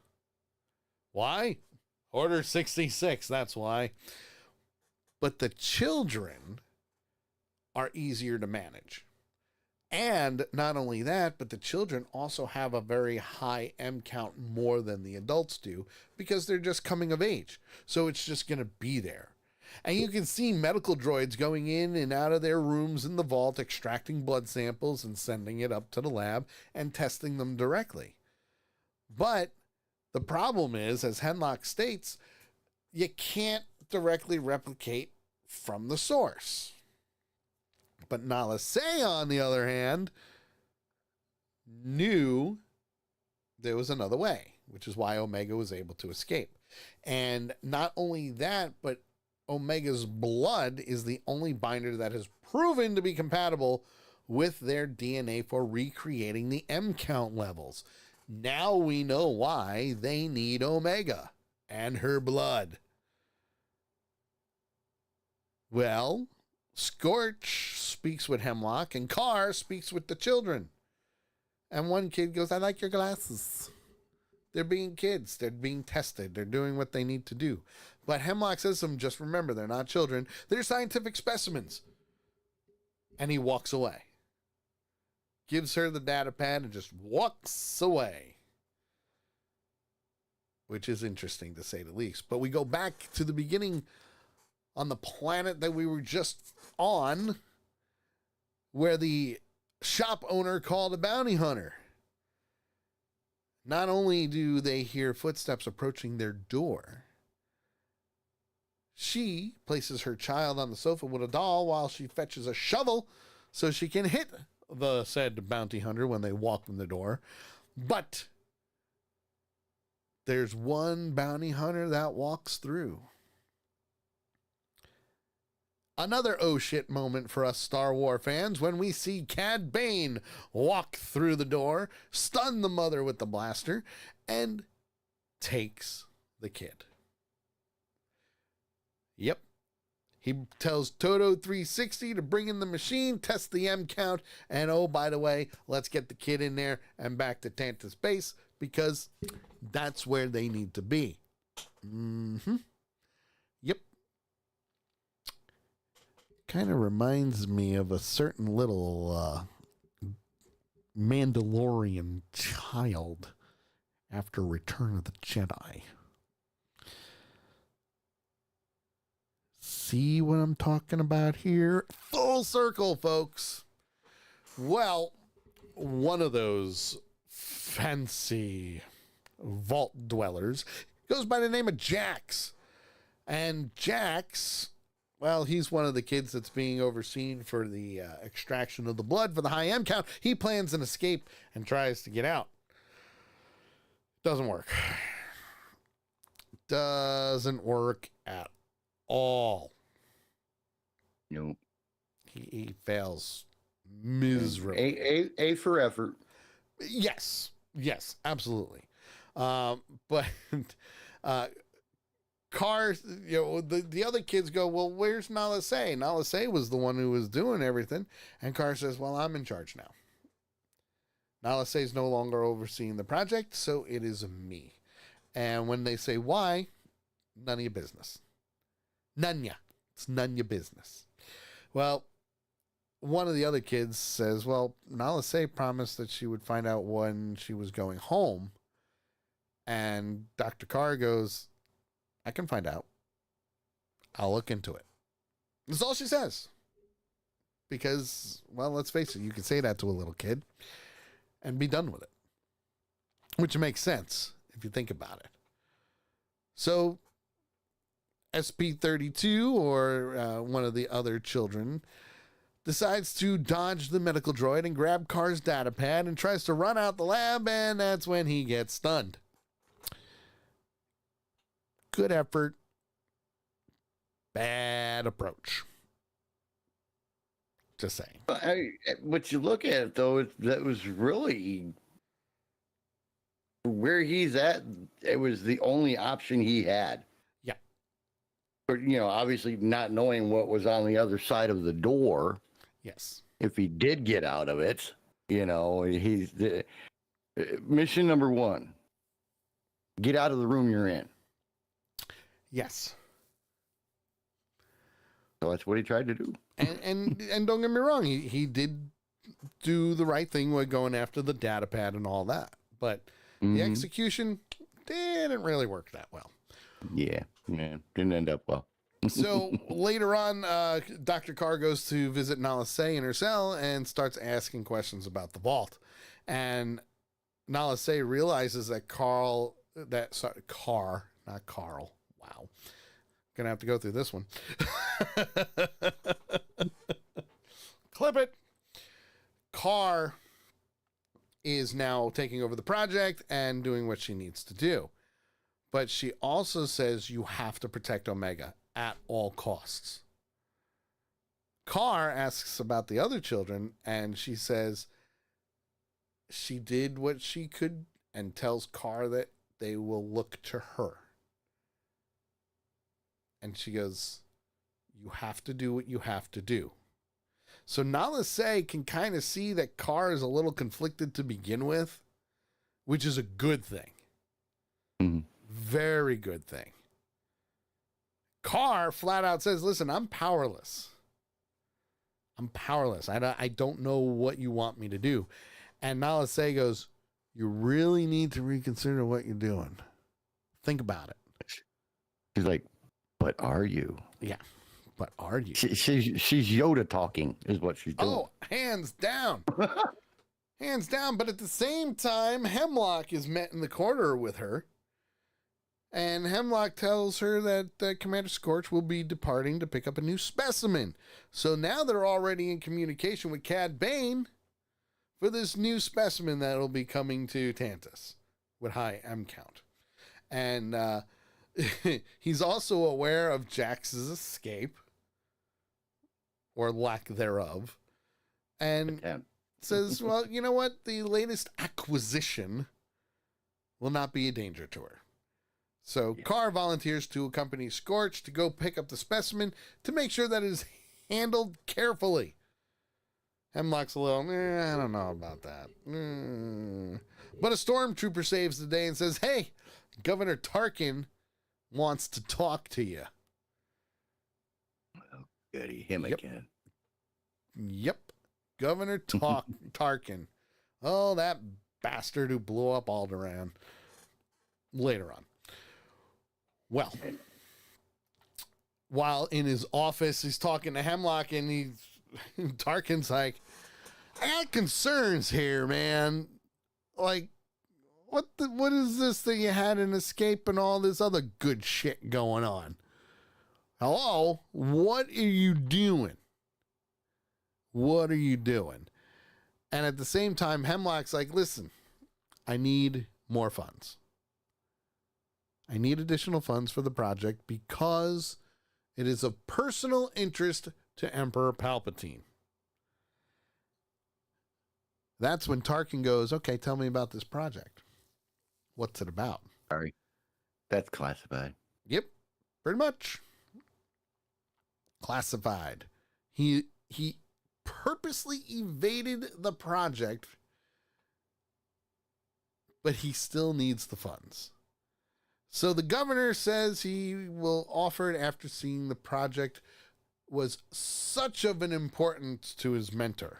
Why? Order 66, that's why. But the children are easier to manage. And not only that, but the children also have a very high M count more than the adults do because they're just coming of age. So it's just going to be there. And you can see medical droids going in and out of their rooms in the vault, extracting blood samples and sending it up to the lab and testing them directly. But the problem is, as Hemlock states, you can't directly replicate from the source. But Nalisay, on the other hand, knew there was another way, which is why Omega was able to escape. And not only that, but Omega's blood is the only binder that has proven to be compatible with their DNA for recreating the M count levels. Now we know why they need Omega and her blood. Well, Scorch speaks with Hemlock and Carr speaks with the children. And one kid goes, I like your glasses. They're being kids. They're being tested. They're doing what they need to do. But Hemlock says to them, just remember, they're not children. They're scientific specimens. And he walks away. Gives her the data pad and just walks away. Which is interesting to say the least. But we go back to the beginning on the planet that we were just on, where the shop owner called a bounty hunter. Not only do they hear footsteps approaching their door, she places her child on the sofa with a doll while she fetches a shovel so she can hit the said bounty hunter when they walk in the door. But there's one bounty hunter that walks through. Another oh shit moment for us Star Wars fans when we see Cad Bane walk through the door, stun the mother with the blaster, and takes the kid. Yep. He tells Toto 360 to bring in the machine, test the M count, and oh, by the way, let's get the kid in there and back to Tantus base because that's where they need to be. Yep. Kind of reminds me of a certain little Mandalorian child after Return of the Jedi. See what I'm talking about here? Full circle, folks. Well, one of those fancy vault dwellers goes by the name of Jax. And Jax, well, he's one of the kids that's being overseen for the extraction of the blood for the high M count. He plans an escape and tries to get out. Doesn't work. Doesn't work at all. Nope. He fails miserably. A for effort. Yes, absolutely. But Carr, the other kids go, well, where's Nala Se? Nala Se was the one who was doing everything. And Carr says, well, I'm in charge now. Nala Se is no longer overseeing the project, so it is me. And when they say why, none of your business. None ya. It's none your business. Well, one of the other kids says, well, Nala Se promised that she would find out when she was going home. And Dr. Carr goes, I can find out. I'll look into it. That's all she says. Because, well, let's face it, you can say that to a little kid and be done with it. Which makes sense if you think about it. So, SP-32, or one of the other children, decides to dodge the medical droid and grab Carr's data pad and tries to run out the lab, and that's when he gets stunned. Good effort. Bad approach. Just saying. But you look at it, though, that was really where he's at. It was the only option he had. Yeah. But, obviously not knowing what was on the other side of the door. Yes. If he did get out of it, he's mission number 1. Get out of the room you're in. Yes. So that's what he tried to do. And don't get me wrong, he did do the right thing with going after the data pad and all that. But the execution didn't really work that well. Yeah, didn't end up well. So later on, Dr. Carr goes to visit Nala Se in her cell and starts asking questions about the vault. And Nala Se realizes that Carr, not Carl. Wow. Gonna have to go through this one. Clip it. Carr is now taking over the project and doing what she needs to do. But she also says you have to protect Omega at all costs. Carr asks about the other children, and she says she did what she could and tells Carr that they will look to her. And she goes, you have to do what you have to do. So Nala Se can kind of see that Carr is a little conflicted to begin with, which is a good thing. Mm-hmm. Very good thing. Carr flat out says, listen, I'm powerless. I don't know what you want me to do. And Nala Se goes, you really need to reconsider what you're doing. Think about it. She's like, but are you? Yeah. But are you? She's Yoda talking is what she's doing. Oh, hands down. Hands down. But at the same time, Hemlock is met in the corner with her. And Hemlock tells her that Commander Scorch will be departing to pick up a new specimen. So now they're already in communication with Cad Bane for this new specimen that will be coming to Tantus with high M count. And he's also aware of Jax's escape, or lack thereof, and says, well, you know what? The latest acquisition will not be a danger to her. So Carr volunteers to accompany Scorch to go pick up the specimen to make sure that it is handled carefully. Hemlock's a little, I don't know about that. But a stormtrooper saves the day and says, hey, Governor Tarkin wants to talk to you. Oh, goody, him again. Yep. Governor Tarkin. Oh, that bastard who blew up Alderaan. Later on. Well, while in his office, he's talking to Hemlock, and Tarkin's like, I got concerns here, man. Like, what is this that you had an escape and all this other good shit going on? Hello? What are you doing? What are you doing? And at the same time, Hemlock's like, listen, I need more funds. I need additional funds for the project because it is of personal interest to Emperor Palpatine. That's when Tarkin goes, okay, tell me about this project. What's it about? Sorry. That's classified. Yep, pretty much. Classified. He purposely evaded the project, but he still needs the funds. So the governor says he will offer it after seeing the project was such of an importance to his mentor.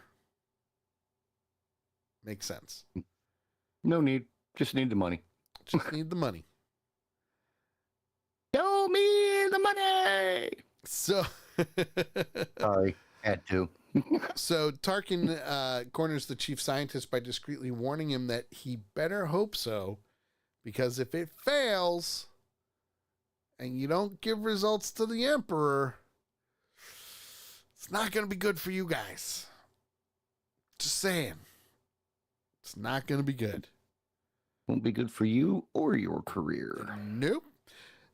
Makes sense. No need. Just need the money. Just need the money. Show me the money. So, sorry, had to. So Tarkin corners the chief scientist by discreetly warning him that he better hope so, because if it fails and you don't give results to the Emperor, it's not going to be good for you guys. Just saying. It's not going to be good. Won't be good for you or your career. Nope.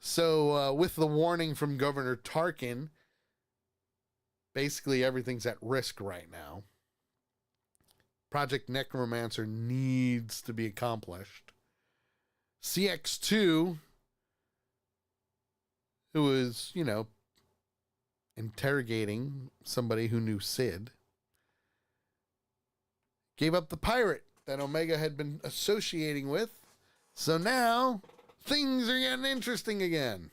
So with the warning from Governor Tarkin, basically everything's at risk right now. Project Necromancer needs to be accomplished. CX2, who is, interrogating somebody who knew Sid, gave up the pirate that Omega had been associating with. So now things are getting interesting again.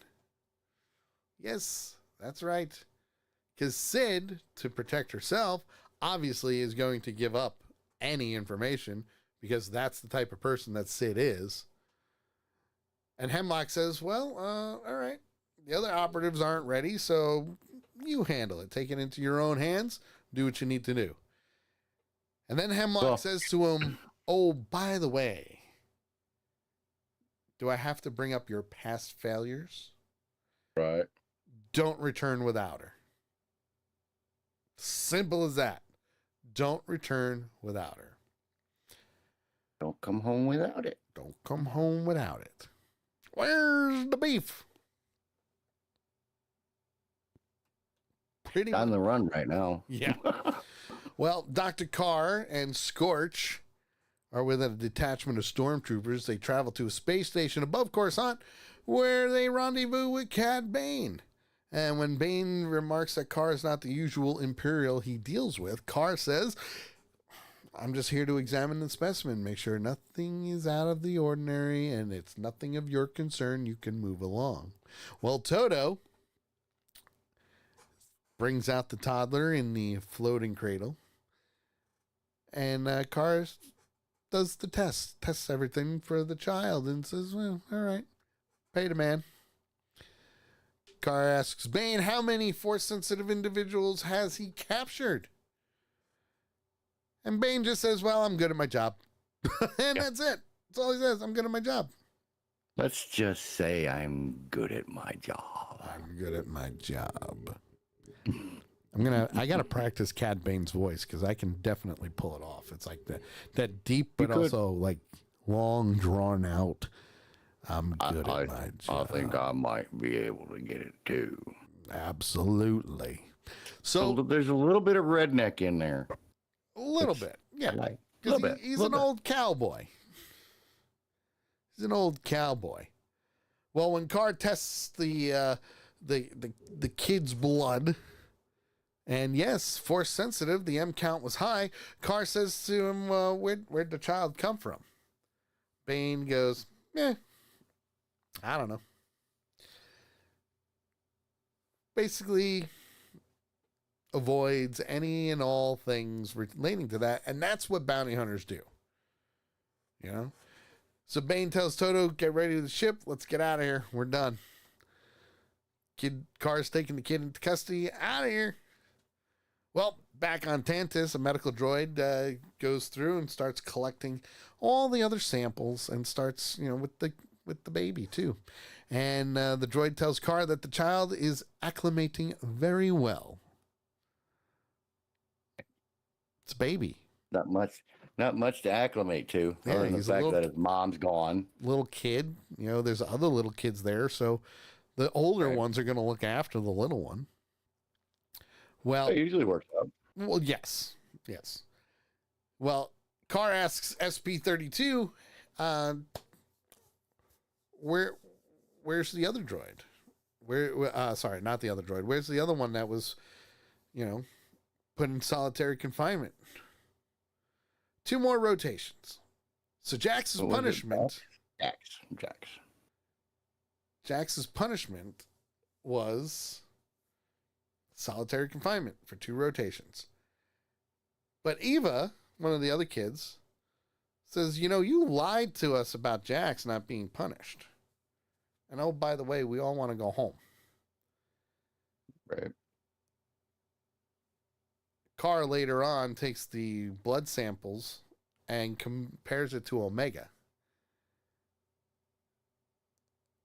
Yes, that's right. Because Sid, to protect herself, obviously is going to give up any information because that's the type of person that Sid is. And Hemlock says, well, all right. The other operatives aren't ready, so you handle it. Take it into your own hands. Do what you need to do. And then Hemlock says to him, oh, by the way, do I have to bring up your past failures? Right. Don't return without her. Simple as that. Don't return without her. Don't come home without it. Don't come home without it. Where's the beef? Pretty on the run right now. Yeah. Well, Dr. Carr and Scorch are with a detachment of stormtroopers. They travel to a space station above Coruscant where they rendezvous with Cad Bane. And when Bane remarks that Carr is not the usual Imperial he deals with, Carr says, I'm just here to examine the specimen, make sure nothing is out of the ordinary, and it's nothing of your concern. You can move along. Well, Toto brings out the toddler in the floating cradle, and Carr does the tests everything for the child, and says, well, all right, pay the man. Carr asks Bane how many Force-sensitive individuals has he captured? And Bane just says, well, I'm good at my job. And that's it. That's all he says. I'm good at my job. Let's just say I'm good at my job. I'm good at my job. I gotta practice Cad Bane's voice because I can definitely pull it off. It's like that deep but also like long drawn out I'm good at my I job. think I might be able to get it too. Absolutely. So There's a little bit of redneck in there. a little Which bit, yeah, I like. because Little bit. he's Little an bit. old cowboy. He's an old cowboy. Well, when Carr tests the kid's blood, and yes, force sensitive, the M count was high. Carr says to him, "Where'd the child come from?" Bane goes, I don't know. Basically, avoids any and all things relating to that, and that's what bounty hunters do. You know. So Bane tells Toto, "Get ready to the ship. Let's get out of here. We're done." Carr's taking the kid into custody. Out of here. Well, back on Tantus, a medical droid goes through and starts collecting all the other samples and starts, with the baby too. And the droid tells Carr that the child is acclimating very well. It's a baby. Not much to acclimate to, Yeah, other than the he's a fact little- that his mom's gone. Little kid. There's other little kids there, so the older Right. ones are going to look after the little one. Well, It usually works out. Well, yes. Well, Carr asks SP-32, where's the other droid? Sorry, not the other droid. Where's the other one that was, put in solitary confinement? 2 more rotations. So Jax's What was it, punishment. Jax. Jax's punishment was solitary confinement for 2 rotations. But Eva, one of the other kids, says, you lied to us about Jax not being punished. And oh, by the way, we all want to go home. Right. Carr later on takes the blood samples and compares it to Omega.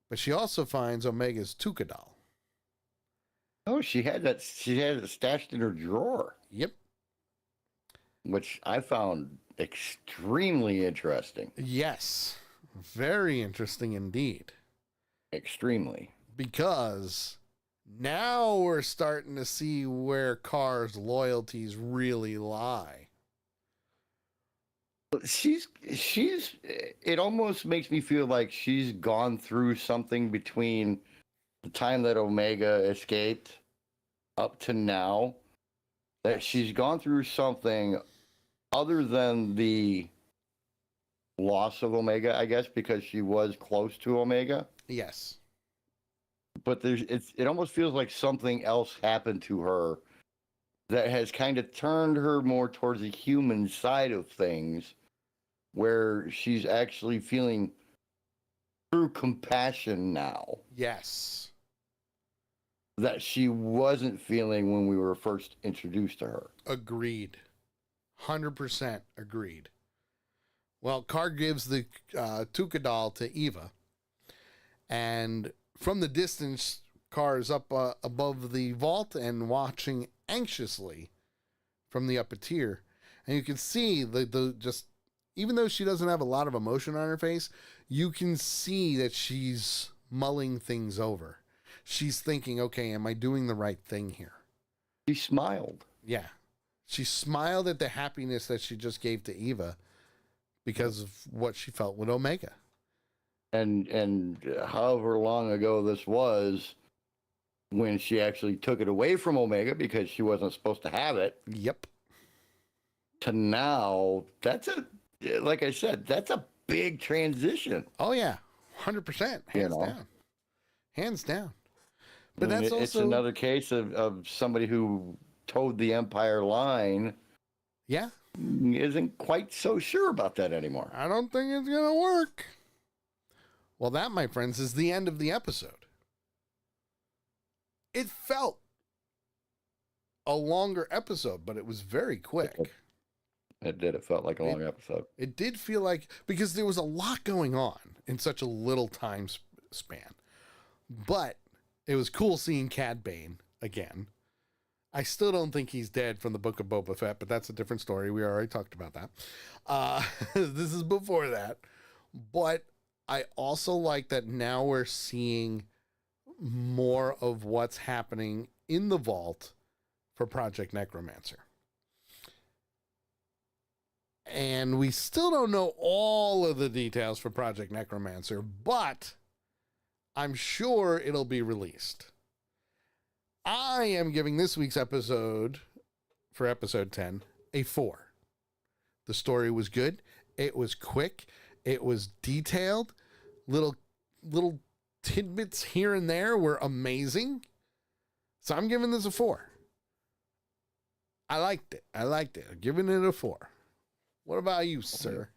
But she also finds Omega's Tukadal. Oh, she had it stashed in her drawer, Yep. which I found extremely interesting. Yes. Very interesting indeed. Extremely. Because now we're starting to see where Carr's loyalties really lie. It almost makes me feel like she's gone through something between the time that Omega escaped up to now, that she's gone through something other than the loss of Omega, I guess, because she was close to Omega. Yes. But it almost feels like something else happened to her that has kind of turned her more towards the human side of things, where she's actually feeling true compassion now Yes. that she wasn't feeling when we were first introduced to her. Agreed. 100% agreed. Well, Carr gives the Tukadal to Eva. And from the distance, Carr is up above the vault and watching anxiously from the upper tier. And you can see the just, even though she doesn't have a lot of emotion on her face, you can see that she's mulling things over. She's thinking, okay, am I doing the right thing here? She smiled. Yeah. She smiled at the happiness that she just gave to Eva because of what she felt with Omega. And however long ago this was, when she actually took it away from Omega because she wasn't supposed to have it, Yep. to now, like I said, that's a big transition. Oh, yeah. 100%. Hands down. Hands down. But I mean, that's it's also another case of somebody who towed the Empire line. Yeah. Isn't quite so sure about that anymore. I don't think it's going to work. Well, that, my friends, is the end of the episode. It felt a longer episode, but it was very quick. It did. It felt like a long episode. It did feel like, because there was a lot going on in such a little time span. But it was cool seeing Cad Bane again. I still don't think he's dead from the Book of Boba Fett, but that's a different story. We already talked about that. This is before that. But I also like that now we're seeing more of what's happening in the vault for Project Necromancer. And we still don't know all of the details for Project Necromancer, but I'm sure it'll be released. I am giving this week's episode, for episode 10, a 4. The story was good. It was quick. It was detailed. Little tidbits here and there were amazing. So I'm giving this a 4. I liked it. I'm giving it a 4. What about you, sir?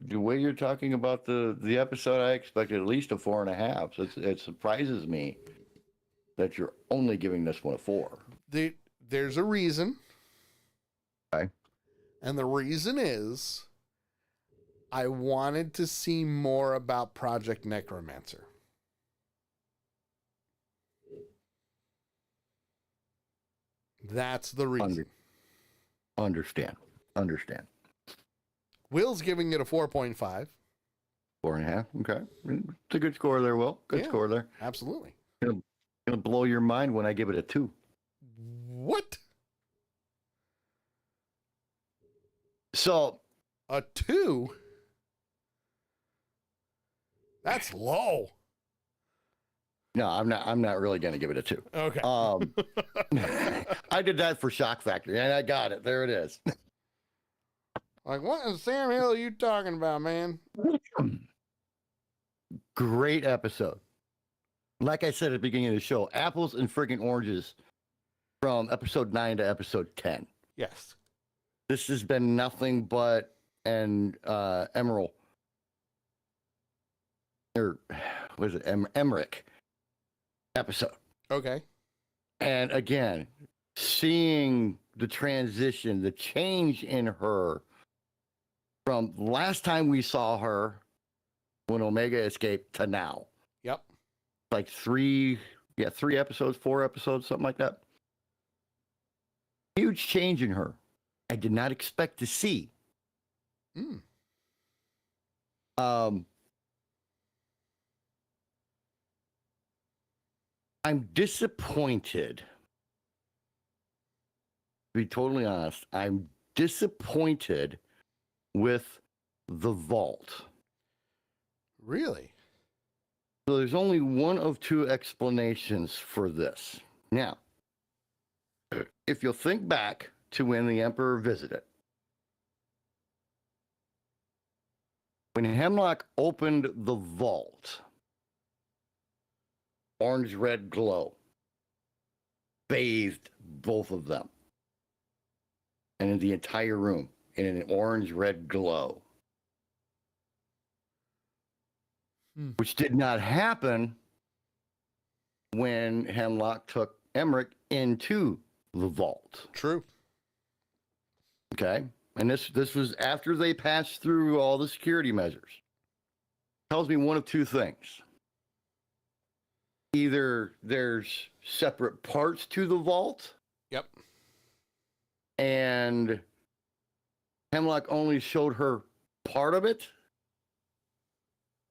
The way you're talking about the episode, I expected at least a 4.5. So it surprises me that you're only giving this one a 4. There's a reason. Okay. And the reason is I wanted to see more about Project Necromancer. That's the reason. Understand. Will's giving it a 4.5. 4.5. Okay. It's a good score there, Will. Good score there. Absolutely. Gonna blow your mind when I give it a 2. What? So A 2? That's low. no, I'm not really gonna give it a 2. Okay. I did that for shock factor, and I got it. There it is. Like, what in Sam Hill are you talking about, man? Great episode. Like I said at the beginning of the show, apples and freaking oranges from episode 9 to episode 10. Yes. This has been nothing but an Emerald. Or was it Emmerich episode. Okay. And again, seeing the transition, the change in her from last time we saw her when Omega escaped to now. Yep. Like 3 episodes, 4 episodes, something like that. Huge change in her. I did not expect to see. I'm disappointed. To be totally honest, I'm disappointed with the vault. Really? So there's only one of 2 explanations for this. Now, if you'll think back to when the Emperor visited, when Hemlock opened the vault, orange-red glow bathed both of them. And in the entire room, in an orange-red glow. Which did not happen when Hemlock took Emmerich into the vault. True. Okay? And this was after they passed through all the security measures. Tells me one of 2 things. Either there's separate parts to the vault. Yep. And Hemlock only showed her part of it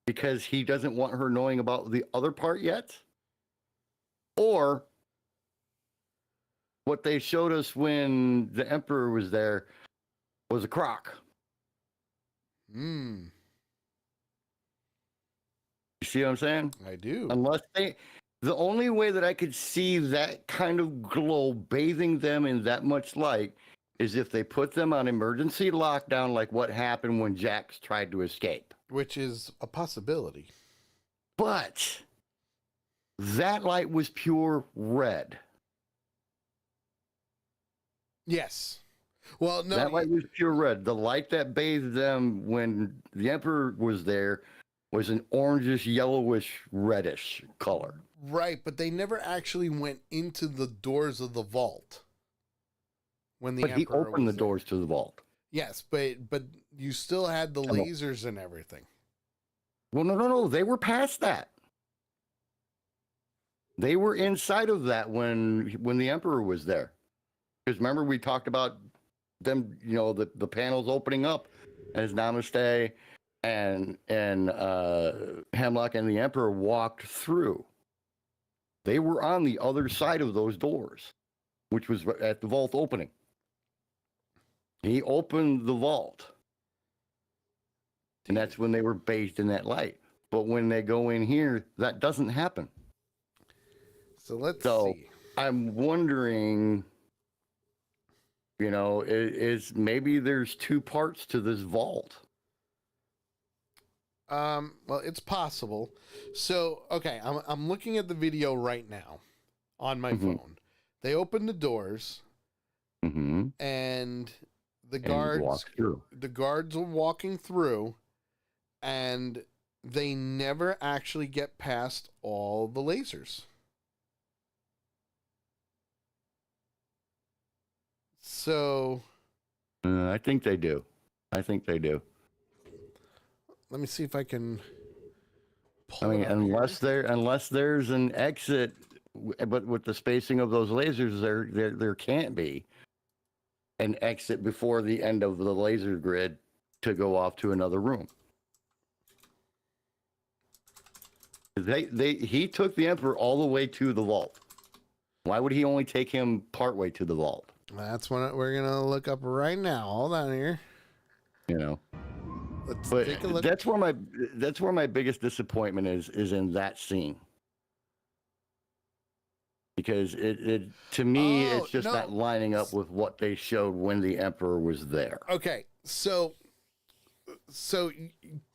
because he doesn't want her knowing about the other part yet. Or what they showed us when the Emperor was there was a crock. You see what I'm saying? I do. The only way that I could see that kind of glow bathing them in that much light is if they put them on emergency lockdown, like what happened when Jax tried to escape. Which is a possibility. But that light was pure red. Yes. Well, no. That light was pure red. The light that bathed them when the Emperor was there was an orangish, yellowish, reddish color. Right, but they never actually went into the doors of the vault. When the But he Emperor opened the was doors to the vault. Yes, but you still had the lasers and everything. Well, no. They were past that. They were inside of that when the Emperor was there. Because remember, we talked about them, the panels opening up as Namaste, and Hemlock and the Emperor walked through. They were on the other side of those doors, which was at the vault opening. He opened the vault, and that's when they were bathed in that light. But when they go in here, that doesn't happen. So let's see. I'm wondering, you know, is maybe there's two parts to this vault. Well, it's possible. So, okay, I'm looking at the video right now on my phone. They open the doors, and the guards are walking through, and they never actually get past all the lasers. So, I think they do. Let me see if I can. Unless there's an exit, but with the spacing of those lasers, there can't be an exit before the end of the laser grid to go off to another room. He took the Emperor all the way to the vault. Why would he only take him partway to the vault? That's what we're gonna look up right now. Hold on here. You know. Let's but take a look. That's where my biggest disappointment is in that scene. Because it to me it's just not lining up with what they showed when the Emperor was there. Okay, so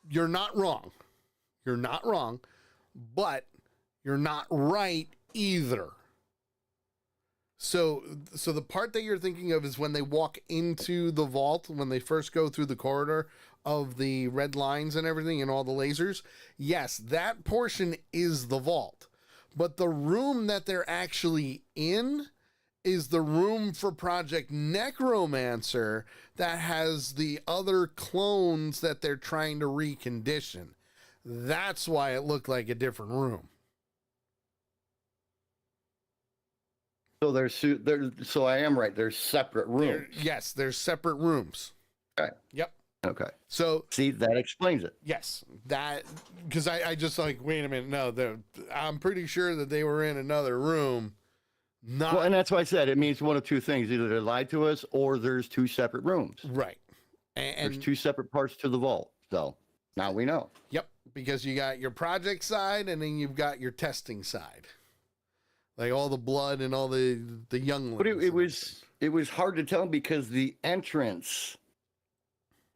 you're not wrong. You're not wrong, but you're not right either. So the part that you're thinking of is when they walk into the vault, when they first go through the corridor of the red lines and everything and all the lasers. Yes, that portion is the vault. But the room that they're actually in is the room for Project Necromancer that has the other clones that they're trying to recondition. That's why it looked like a different room. So I am right. There's separate rooms. Yes, there's separate rooms. Okay. Yep. Okay. So see, that explains it. Yes, that because I just like, wait a minute, no, I'm pretty sure that they were in another room. Well, and that's why I said it means one of two things: either they lied to us, or there's two separate rooms. Right. And there's two separate parts to the vault. So now we know. Yep, because you got your project side, and then you've got your testing side, like all the blood and all the younglings. But it was hard to tell because the entrance.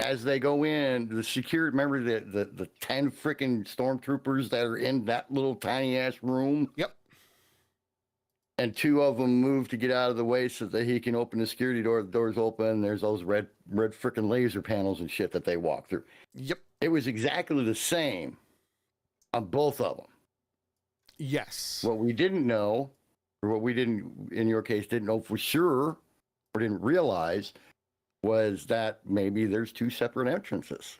As they go in, the security, remember the 10 freaking stormtroopers that are in that little tiny ass room? Yep. And two of them move to get out of the way so that he can open the security door. The door's open. There's those red freaking laser panels and shit that they walk through. Yep. It was exactly the same on both of them. Yes. What we didn't know, or what we didn't, in your case, didn't know for sure or didn't realize was that maybe there's two separate entrances.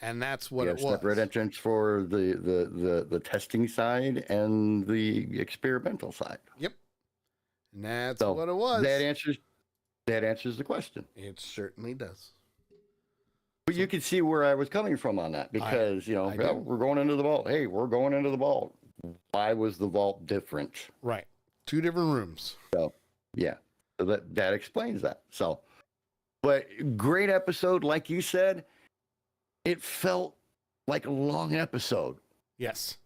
And that's what it was. Separate entrance for the testing side and the experimental side. Yep. And that's what it was. That answers the question. It certainly does. But you can see where I was coming from on that because, we're going into the vault. Hey, we're going into the vault. Why was the vault different? Right. Two different rooms. So, yeah. So that explains that. So, but great episode, like you said. It felt like a long episode. Yes.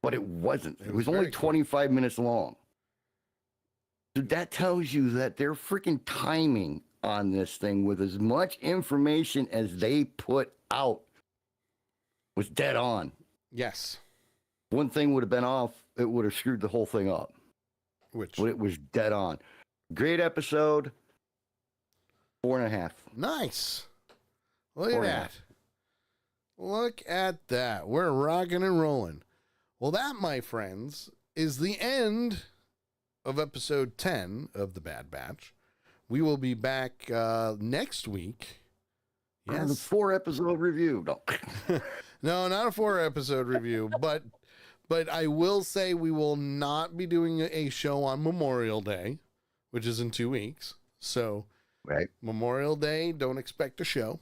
But it wasn't. It was only 25 minutes long. So that tells you that their freaking timing on this thing with as much information as they put out was dead on. Yes. One thing would have been off, it would have screwed the whole thing up. But it was dead on. Great episode. 4.5. Nice. Look at that. Look at that. We're rocking and rolling. Well, that, my friends, is the end of episode 10 of The Bad Batch. We will be back next week. Yes. A 4-episode review. No. No, not a 4-episode review, but I will say we will not be doing a show on Memorial Day, which is in 2 weeks. So, right. Memorial Day, don't expect a show.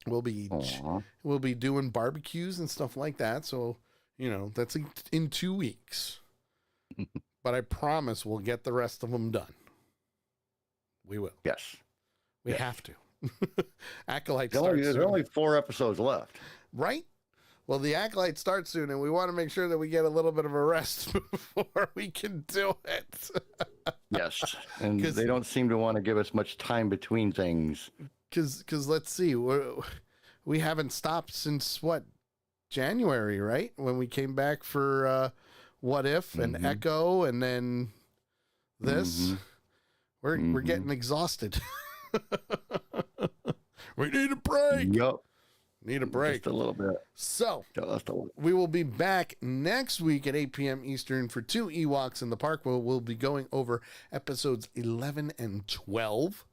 We'll be Aw. we'll be doing barbecues and stuff like that. So, that's in 2 weeks. But I promise we'll get the rest of them done. We will. Yes. We Yes. have to. Acolyte There's starts soon. only 4 episodes left. Right? Well, the Acolyte starts soon, and we want to make sure that we get a little bit of a rest before we can do it. Yes. And 'Cause- they don't seem to want to give us much time between things. Because let's see, we haven't stopped since what, January, right? When we came back for What If and Mhm. Echo, and then this. Mhm. We're Mhm. getting exhausted. We need a break. Yup. Need a break. Just a little bit. So Just a little. we will be back next week at 8 p.m. Eastern for 2 Ewoks in the Park, where we'll be going over episodes 11 and 12.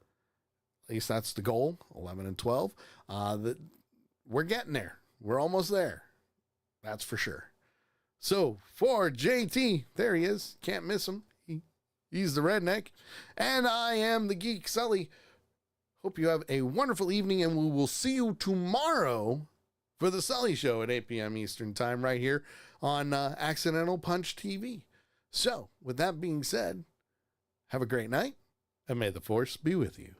At least that's the goal, 11 and 12. We're getting there. We're almost there. That's for sure. So for JT, there he is. Can't miss him. He's the redneck. And I am the geek, Sully. Hope you have a wonderful evening, and we will see you tomorrow for the Sully Show at 8 p.m. Eastern Time right here on Accidental Punch TV. So, with that being said, have a great night, and may the Force be with you.